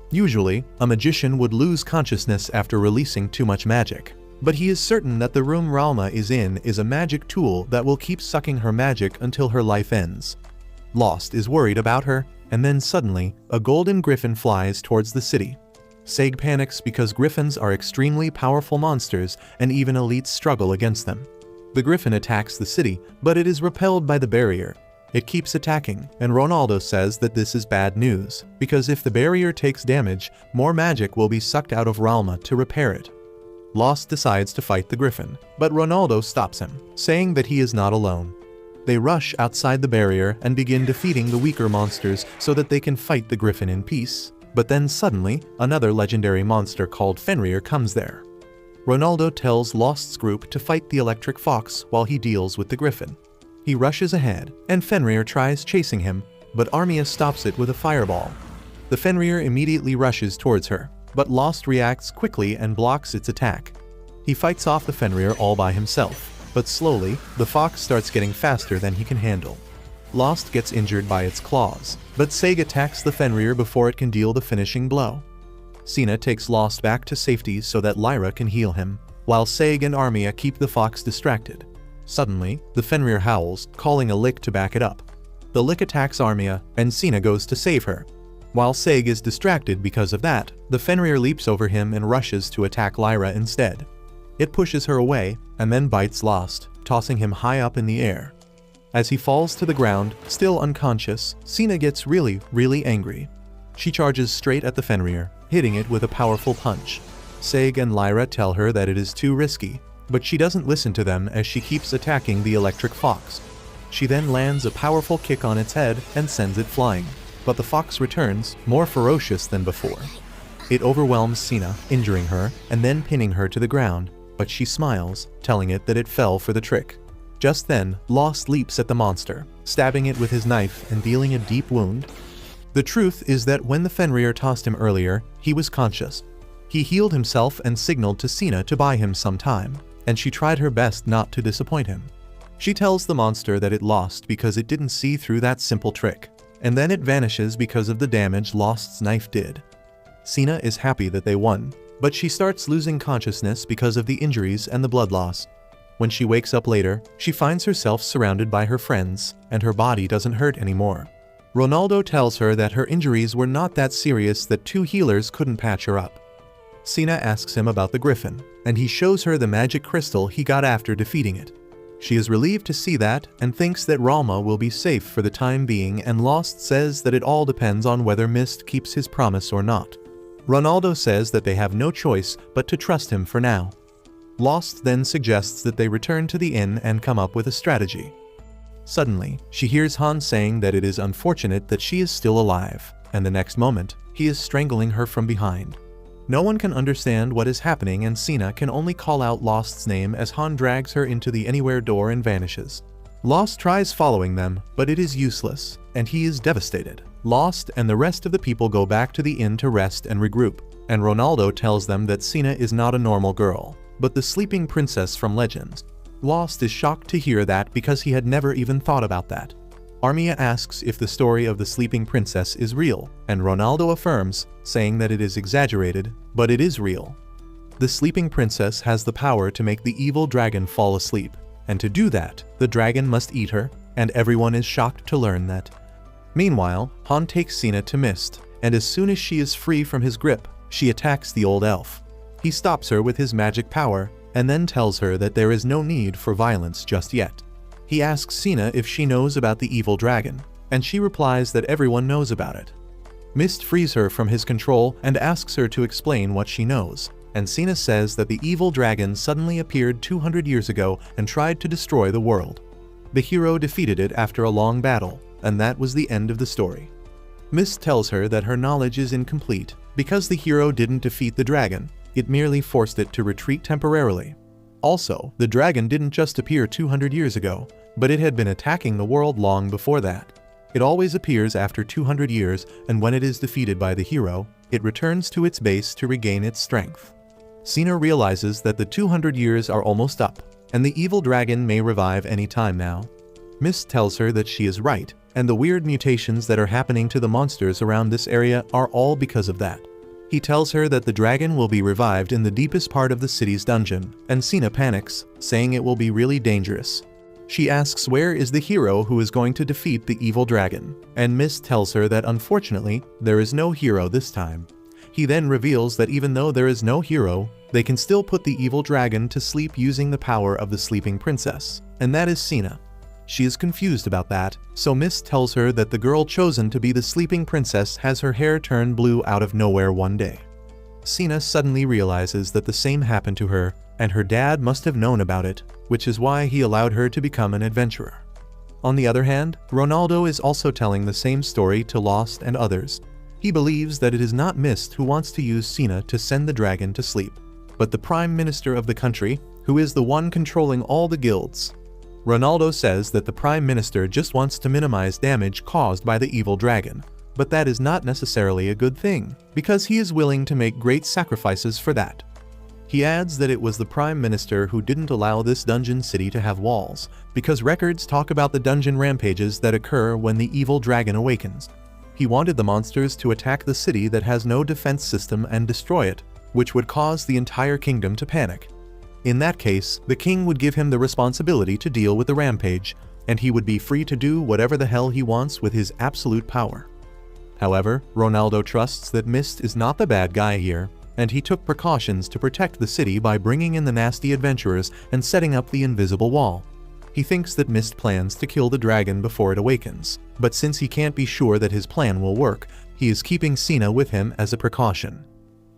Usually, a magician would lose consciousness after releasing too much magic, but he is certain that the room Ralma is in is a magic tool that will keep sucking her magic until her life ends. Lost is worried about her, and then suddenly, a golden griffin flies towards the city. Seg panics because griffins are extremely powerful monsters and even elites struggle against them. The griffin attacks the city, but it is repelled by the barrier. It keeps attacking, and Ronaldo says that this is bad news, because if the barrier takes damage, more magic will be sucked out of Ralma to repair it. Lost decides to fight the griffin, but Ronaldo stops him, saying that he is not alone. They rush outside the barrier and begin defeating the weaker monsters so that they can fight the griffin in peace. But then suddenly, another legendary monster called Fenrir comes there. Ronaldo tells Lost's group to fight the electric fox while he deals with the griffin. He rushes ahead, and Fenrir tries chasing him, but Armia stops it with a fireball. The Fenrir immediately rushes towards her, but Lost reacts quickly and blocks its attack. He fights off the Fenrir all by himself, but slowly, the fox starts getting faster than he can handle. Lost gets injured by its claws, but Seg attacks the Fenrir before it can deal the finishing blow. Cena takes Lost back to safety so that Lyra can heal him, while Seg and Armia keep the fox distracted. Suddenly, the Fenrir howls, calling a lick to back it up. The lick attacks Armia, and Cena goes to save her. While Seg is distracted because of that, the Fenrir leaps over him and rushes to attack Lyra instead. It pushes her away, and then bites Lost, tossing him high up in the air. As he falls to the ground, still unconscious, Cena gets really angry. She charges straight at the Fenrir, hitting it with a powerful punch. Seg and Lyra tell her that it is too risky, but she doesn't listen to them as she keeps attacking the electric fox. She then lands a powerful kick on its head and sends it flying, but the fox returns, more ferocious than before. It overwhelms Cena, injuring her, and then pinning her to the ground, but she smiles, telling it that it fell for the trick. Just then, Lost leaps at the monster, stabbing it with his knife and dealing a deep wound. The truth is that when the Fenrir tossed him earlier, he was conscious. He healed himself and signaled to Cena to buy him some time, and she tried her best not to disappoint him. She tells the monster that it lost because it didn't see through that simple trick, and then it vanishes because of the damage Lost's knife did. Cena is happy that they won, but she starts losing consciousness because of the injuries and the blood loss. When she wakes up later, she finds herself surrounded by her friends, and her body doesn't hurt anymore. Ronaldo tells her that her injuries were not that serious that 2 healers couldn't patch her up. Cena asks him about the griffin, and he shows her the magic crystal he got after defeating it. She is relieved to see that and thinks that Ralma will be safe for the time being, and Lost says that it all depends on whether Mist keeps his promise or not. Ronaldo says that they have no choice but to trust him for now. Lost then suggests that they return to the inn and come up with a strategy. Suddenly, she hears Han saying that it is unfortunate that she is still alive, and the next moment, he is strangling her from behind. No one can understand what is happening, and Cena can only call out Lost's name as Han drags her into the anywhere door and vanishes. Lost tries following them, but it is useless, and he is devastated. Lost and the rest of the people go back to the inn to rest and regroup, and Ronaldo tells them that Cena is not a normal girl, but the sleeping princess from Legends. Lost is shocked to hear that because he had never even thought about that. Armia asks if the story of the sleeping princess is real, and Ronaldo affirms, saying that it is exaggerated, but it is real. The sleeping princess has the power to make the evil dragon fall asleep, and to do that, the dragon must eat her, and everyone is shocked to learn that. Meanwhile, Han takes Cena to Mist, and as soon as she is free from his grip, she attacks the old elf. He stops her with his magic power, and then tells her that there is no need for violence just yet. He asks Cena if she knows about the evil dragon, and she replies that everyone knows about it. Mist frees her from his control and asks her to explain what she knows, and Cena says that the evil dragon suddenly appeared 200 years ago and tried to destroy the world. The hero defeated it after a long battle, and that was the end of the story. Mist tells her that her knowledge is incomplete because the hero didn't defeat the dragon, it merely forced it to retreat temporarily. Also, the dragon didn't just appear 200 years ago, but it had been attacking the world long before that. It always appears after 200 years, and when it is defeated by the hero, it returns to its base to regain its strength. Cena realizes that the 200 years are almost up, and the evil dragon may revive any time now. Mist tells her that she is right, and the weird mutations that are happening to the monsters around this area are all because of that. He tells her that the dragon will be revived in the deepest part of the city's dungeon, and Cena panics, saying it will be really dangerous. She asks where is the hero who is going to defeat the evil dragon, and Mist tells her that unfortunately, there is no hero this time. He then reveals that even though there is no hero, they can still put the evil dragon to sleep using the power of the sleeping princess, and that is Cena. She is confused about that, so Mist tells her that the girl chosen to be the sleeping princess has her hair turn blue out of nowhere one day. Cena suddenly realizes that the same happened to her, and her dad must have known about it, which is why he allowed her to become an adventurer. On the other hand, Ronaldo is also telling the same story to Lost and others. He believes that it is not Mist who wants to use Cena to send the dragon to sleep, but the prime minister of the country, who is the one controlling all the guilds. Ronaldo says that the prime minister just wants to minimize damage caused by the evil dragon, but that is not necessarily a good thing, because he is willing to make great sacrifices for that. He adds that it was the prime minister who didn't allow this dungeon city to have walls, because records talk about the dungeon rampages that occur when the evil dragon awakens. He wanted the monsters to attack the city that has no defense system and destroy it, which would cause the entire kingdom to panic. In that case, the king would give him the responsibility to deal with the rampage, and he would be free to do whatever the hell he wants with his absolute power. However, Ronaldo trusts that Mist is not the bad guy here, and he took precautions to protect the city by bringing in the nasty adventurers and setting up the invisible wall. He thinks that Mist plans to kill the dragon before it awakens, but since he can't be sure that his plan will work, he is keeping Cena with him as a precaution.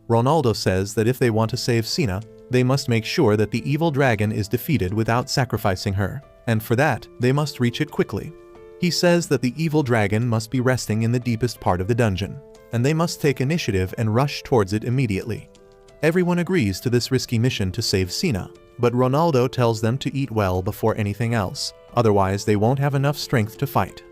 Ronaldo says that if they want to save Cena, they must make sure that the evil dragon is defeated without sacrificing her, and for that, they must reach it quickly. He says that the evil dragon must be resting in the deepest part of the dungeon, and they must take initiative and rush towards it immediately. Everyone agrees to this risky mission to save Cena, but Ronaldo tells them to eat well before anything else, otherwise they won't have enough strength to fight.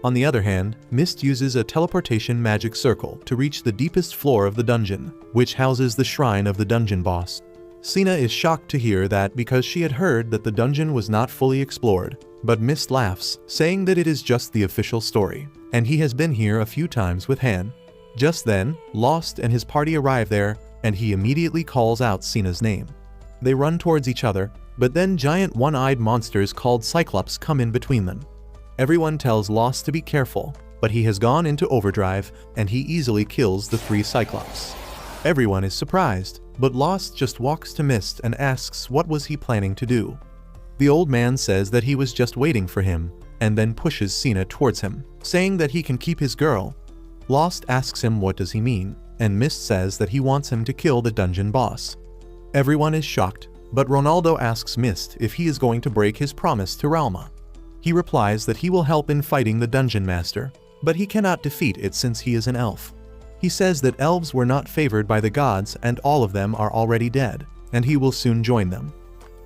On the other hand, Mist uses a teleportation magic circle to reach the deepest floor of the dungeon, which houses the shrine of the dungeon boss. Cena is shocked to hear that because she had heard that the dungeon was not fully explored, but Mist laughs, saying that it is just the official story, and he has been here a few times with Han. Just then, Lost and his party arrive there, and he immediately calls out Cena's name. They run towards each other, but then giant one-eyed monsters called Cyclops come in between them. Everyone tells Lost to be careful, but he has gone into overdrive, and he easily kills the 3 Cyclops. Everyone is surprised, but Lost just walks to Mist and asks what was he planning to do. The old man says that he was just waiting for him, and then pushes Cena towards him, saying that he can keep his girl. Lost asks him what does he mean, and Mist says that he wants him to kill the dungeon boss. Everyone is shocked, but Ronaldo asks Mist if he is going to break his promise to Ralma. He replies that he will help in fighting the dungeon master, but he cannot defeat it since he is an elf. He says that elves were not favored by the gods and all of them are already dead, and he will soon join them.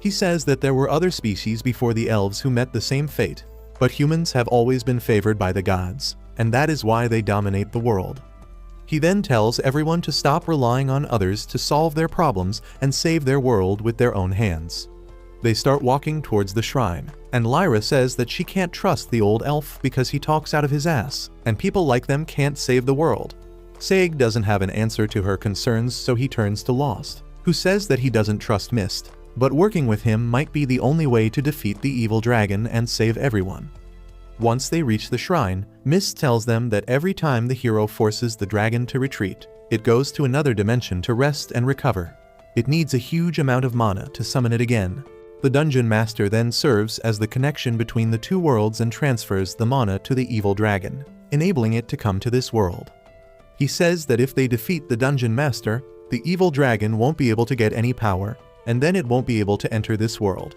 He says that there were other species before the elves who met the same fate, but humans have always been favored by the gods, and that is why they dominate the world. He then tells everyone to stop relying on others to solve their problems and save their world with their own hands. They start walking towards the shrine, and Lyra says that she can't trust the old elf because he talks out of his ass, and people like them can't save the world. Saig doesn't have an answer to her concerns, so he turns to Lost, who says that he doesn't trust Mist, but working with him might be the only way to defeat the evil dragon and save everyone. Once they reach the shrine, Mist tells them that every time the hero forces the dragon to retreat, it goes to another dimension to rest and recover. It needs a huge amount of mana to summon it again. The dungeon master then serves as the connection between the 2 worlds and transfers the mana to the evil dragon, enabling it to come to this world. He says that if they defeat the dungeon master, the evil dragon won't be able to get any power, and then it won't be able to enter this world.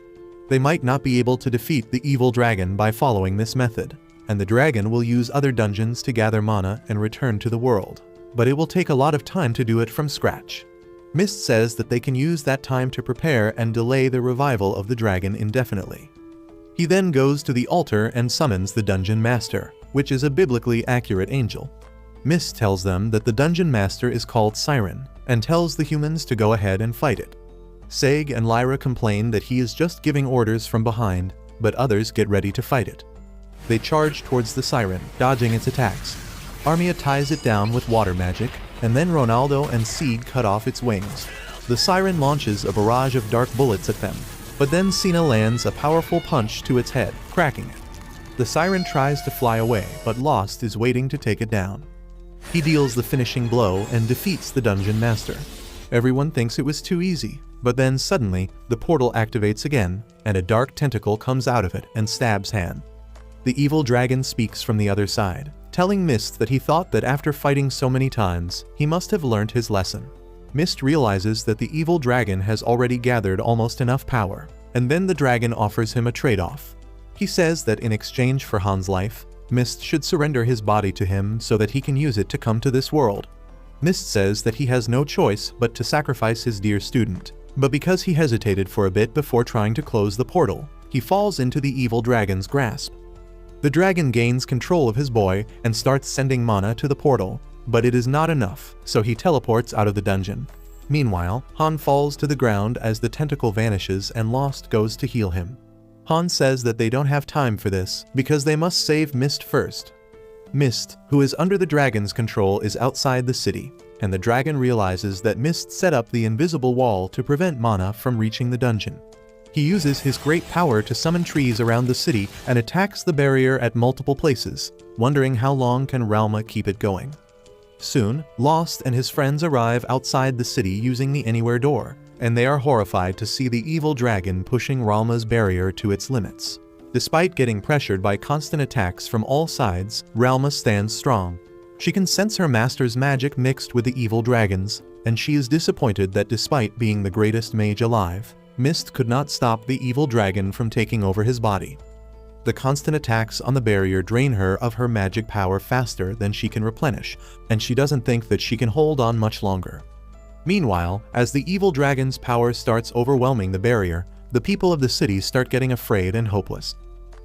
They might not be able to defeat the evil dragon by following this method, and the dragon will use other dungeons to gather mana and return to the world, but it will take a lot of time to do it from scratch. Mist says that they can use that time to prepare and delay the revival of the dragon indefinitely. He then goes to the altar and summons the dungeon master, which is a biblically accurate angel. Mist tells them that the dungeon master is called Siren, and tells the humans to go ahead and fight it. Saig and Lyra complain that he is just giving orders from behind, but others get ready to fight it. They charge towards the Siren, dodging its attacks. Armia ties it down with water magic, and then Ronaldo and Seed cut off its wings. The Siren launches a barrage of dark bullets at them, but then Cena lands a powerful punch to its head, cracking it. The Siren tries to fly away, but Lost is waiting to take it down. He deals the finishing blow and defeats the dungeon master. Everyone thinks it was too easy, but then suddenly, the portal activates again, and a dark tentacle comes out of it and stabs Han. The evil dragon speaks from the other side, telling Mist that he thought that after fighting so many times, he must have learned his lesson. Mist realizes that the evil dragon has already gathered almost enough power, and then the dragon offers him a trade-off. He says that in exchange for Han's life, Mist should surrender his body to him so that he can use it to come to this world. Mist says that he has no choice but to sacrifice his dear student, but because he hesitated for a bit before trying to close the portal, he falls into the evil dragon's grasp. The dragon gains control of his boy and starts sending mana to the portal, but it is not enough, so he teleports out of the dungeon. Meanwhile, Han falls to the ground as the tentacle vanishes and Lost goes to heal him. Han says that they don't have time for this because they must save Mist first. Mist, who is under the dragon's control, is outside the city, and the dragon realizes that Mist set up the invisible wall to prevent mana from reaching the dungeon. He uses his great power to summon trees around the city and attacks the barrier at multiple places, wondering how long can Ralma keep it going. Soon, Lost and his friends arrive outside the city using the Anywhere door, and they are horrified to see the evil dragon pushing Ralma's barrier to its limits. Despite getting pressured by constant attacks from all sides, Ralma stands strong. She can sense her master's magic mixed with the evil dragon's, and she is disappointed that despite being the greatest mage alive, Mist could not stop the evil dragon from taking over his body. The constant attacks on the barrier drain her of her magic power faster than she can replenish, and she doesn't think that she can hold on much longer. Meanwhile, as the evil dragon's power starts overwhelming the barrier, the people of the city start getting afraid and hopeless.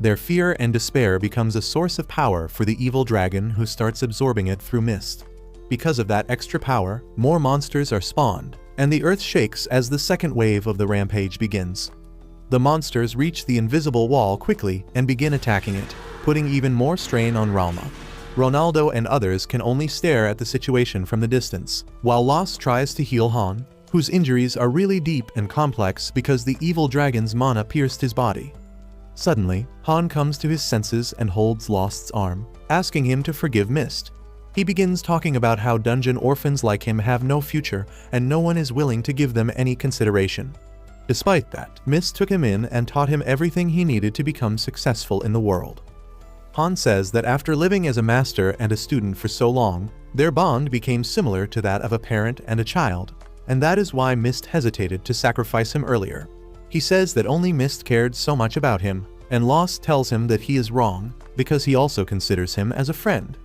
Their fear and despair becomes a source of power for the evil dragon, who starts absorbing it through Mist. Because of that extra power, more monsters are spawned, and the earth shakes as the second wave of the rampage begins. The monsters reach the invisible wall quickly and begin attacking it, putting even more strain on Ralma. Ronaldo and others can only stare at the situation from the distance, while Lost tries to heal Han, whose injuries are really deep and complex because the evil dragon's mana pierced his body. Suddenly, Han comes to his senses and holds Lost's arm, asking him to forgive Mist. He begins talking about how dungeon orphans like him have no future and no one is willing to give them any consideration. Despite that, Mist took him in and taught him everything he needed to become successful in the world. Han says that after living as a master and a student for so long, their bond became similar to that of a parent and a child, and that is why Mist hesitated to sacrifice him earlier. He says that only Mist cared so much about him, and Lost tells him that he is wrong because he also considers him as a friend.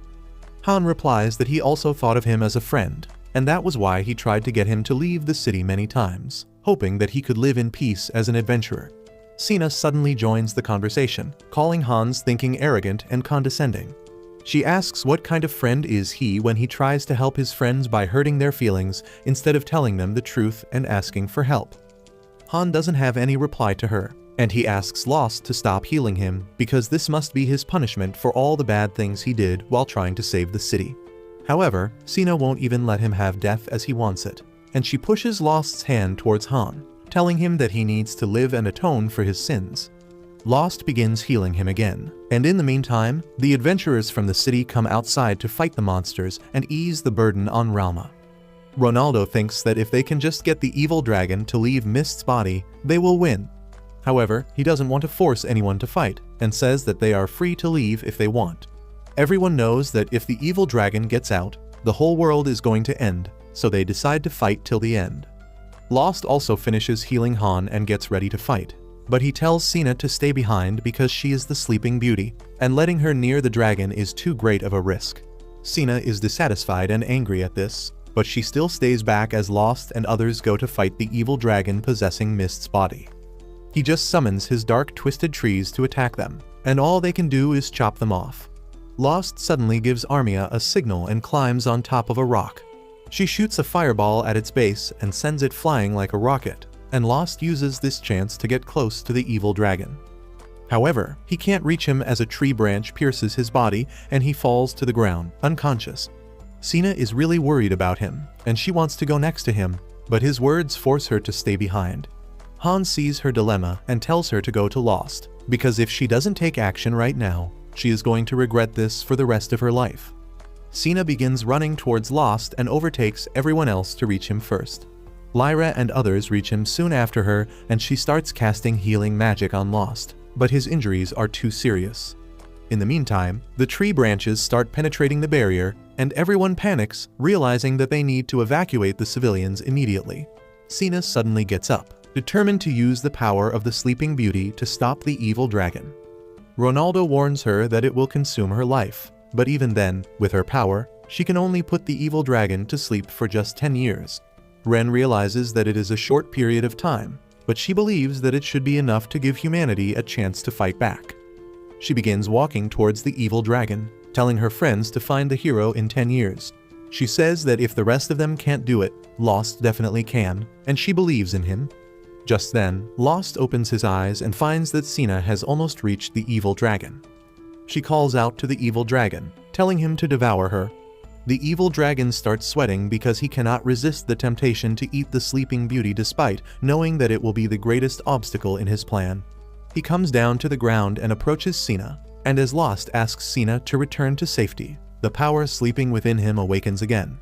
Han replies that he also thought of him as a friend, and that was why he tried to get him to leave the city many times, hoping that he could live in peace as an adventurer. Cena suddenly joins the conversation, calling Han's thinking arrogant and condescending. She asks what kind of friend is he when he tries to help his friends by hurting their feelings instead of telling them the truth and asking for help. Han doesn't have any reply to her, and he asks Lost to stop healing him because this must be his punishment for all the bad things he did while trying to save the city. However, Cena won't even let him have death as he wants it, and she pushes Lost's hand towards Han, telling him that he needs to live and atone for his sins. Lost begins healing him again, and in the meantime, the adventurers from the city come outside to fight the monsters and ease the burden on Ralma. Ronaldo thinks that if they can just get the evil dragon to leave Mist's body, they will win. However, he doesn't want to force anyone to fight, and says that they are free to leave if they want. Everyone knows that if the evil dragon gets out, the whole world is going to end, so they decide to fight till the end. Lost also finishes healing Han and gets ready to fight, but he tells Cena to stay behind because she is the Sleeping Beauty, and letting her near the dragon is too great of a risk. Cena is dissatisfied and angry at this, but she still stays back as Lost and others go to fight the evil dragon possessing Mist's body. He just summons his dark twisted trees to attack them, and all they can do is chop them off. Lost suddenly gives Armia a signal and climbs on top of a rock. She shoots a fireball at its base and sends it flying like a rocket, and Lost uses this chance to get close to the evil dragon. However, he can't reach him as a tree branch pierces his body and he falls to the ground, unconscious. Cena is really worried about him, and she wants to go next to him, but his words force her to stay behind. Han sees her dilemma and tells her to go to Lost, because if she doesn't take action right now, she is going to regret this for the rest of her life. Cena begins running towards Lost and overtakes everyone else to reach him first. Lyra and others reach him soon after her, and she starts casting healing magic on Lost, but his injuries are too serious. In the meantime, the tree branches start penetrating the barrier, and everyone panics, realizing that they need to evacuate the civilians immediately. Cena suddenly gets up, determined to use the power of the Sleeping Beauty to stop the evil dragon. Ronaldo warns her that it will consume her life, but even then, with her power, she can only put the evil dragon to sleep for just 10 years. Ren realizes that it is a short period of time, but she believes that it should be enough to give humanity a chance to fight back. She begins walking towards the evil dragon, telling her friends to find the hero in 10 years. She says that if the rest of them can't do it, Lost definitely can, and she believes in him. Just then, Lost opens his eyes and finds that Cena has almost reached the evil dragon. She calls out to the evil dragon, telling him to devour her. The evil dragon starts sweating because he cannot resist the temptation to eat the sleeping beauty despite knowing that it will be the greatest obstacle in his plan. He comes down to the ground and approaches Cena, and as Lost asks Cena to return to safety, the power sleeping within him awakens again.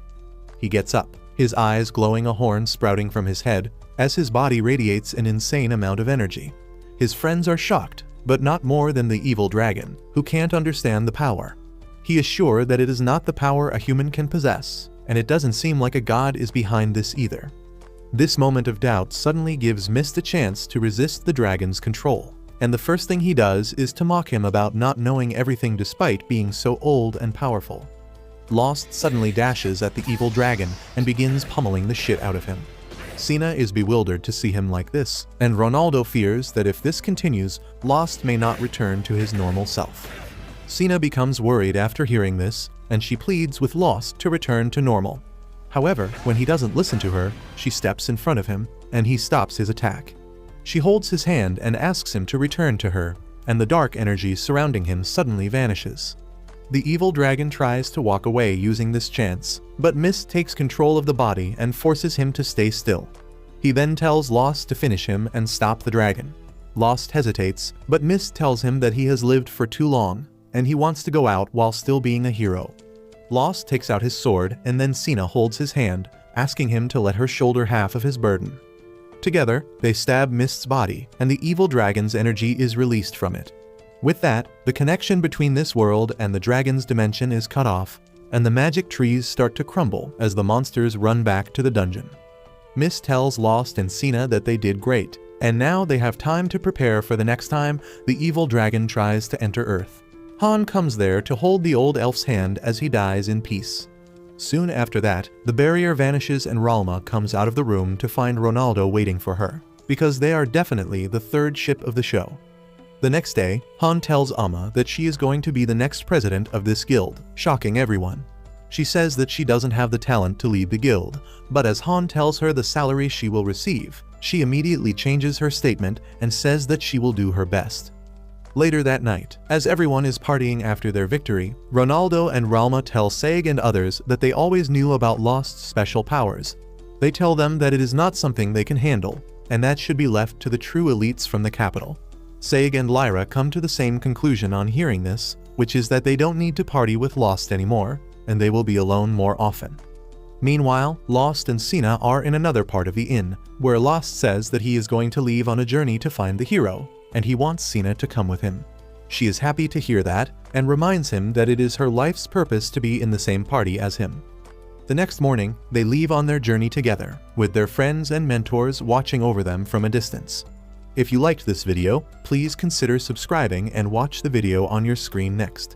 He gets up, his eyes glowing, a horn sprouting from his head, as his body radiates an insane amount of energy. His friends are shocked, but not more than the evil dragon, who can't understand the power. He is sure that it is not the power a human can possess, and it doesn't seem like a god is behind this either. This moment of doubt suddenly gives Mist a chance to resist the dragon's control, and the first thing he does is to mock him about not knowing everything despite being so old and powerful. Lost suddenly dashes at the evil dragon and begins pummeling the shit out of him. Cena is bewildered to see him like this, and Ronaldo fears that if this continues, Lost may not return to his normal self. Cena becomes worried after hearing this, and she pleads with Lost to return to normal. However, when he doesn't listen to her, she steps in front of him, and he stops his attack. She holds his hand and asks him to return to her, and the dark energy surrounding him suddenly vanishes. The evil dragon tries to walk away using this chance, but Mist takes control of the body and forces him to stay still. He then tells Lost to finish him and stop the dragon. Lost hesitates, but Mist tells him that he has lived for too long, and he wants to go out while still being a hero. Lost takes out his sword, and then Cena holds his hand, asking him to let her shoulder half of his burden. Together, they stab Mist's body, and the evil dragon's energy is released from it. With that, the connection between this world and the dragon's dimension is cut off, and the magic trees start to crumble as the monsters run back to the dungeon. Mist tells Lost and Cena that they did great, and now they have time to prepare for the next time the evil dragon tries to enter Earth. Han comes there to hold the old elf's hand as he dies in peace. Soon after that, the barrier vanishes and Ralma comes out of the room to find Ronaldo waiting for her, because they are definitely the third ship of the show. The next day, Han tells Amma that she is going to be the next president of this guild, shocking everyone. She says that she doesn't have the talent to lead the guild, but as Han tells her the salary she will receive, she immediately changes her statement and says that she will do her best. Later that night, as everyone is partying after their victory, Ronaldo and Ralma tell Saig and others that they always knew about Lost's special powers. They tell them that it is not something they can handle, and that should be left to the true elites from the capital. Saig and Lyra come to the same conclusion on hearing this, which is that they don't need to party with Lost anymore, and they will be alone more often. Meanwhile, Lost and Cena are in another part of the inn, where Lost says that he is going to leave on a journey to find the hero, and he wants Cena to come with him. She is happy to hear that, and reminds him that it is her life's purpose to be in the same party as him. The next morning, they leave on their journey together, with their friends and mentors watching over them from a distance. If you liked this video, please consider subscribing and watch the video on your screen next.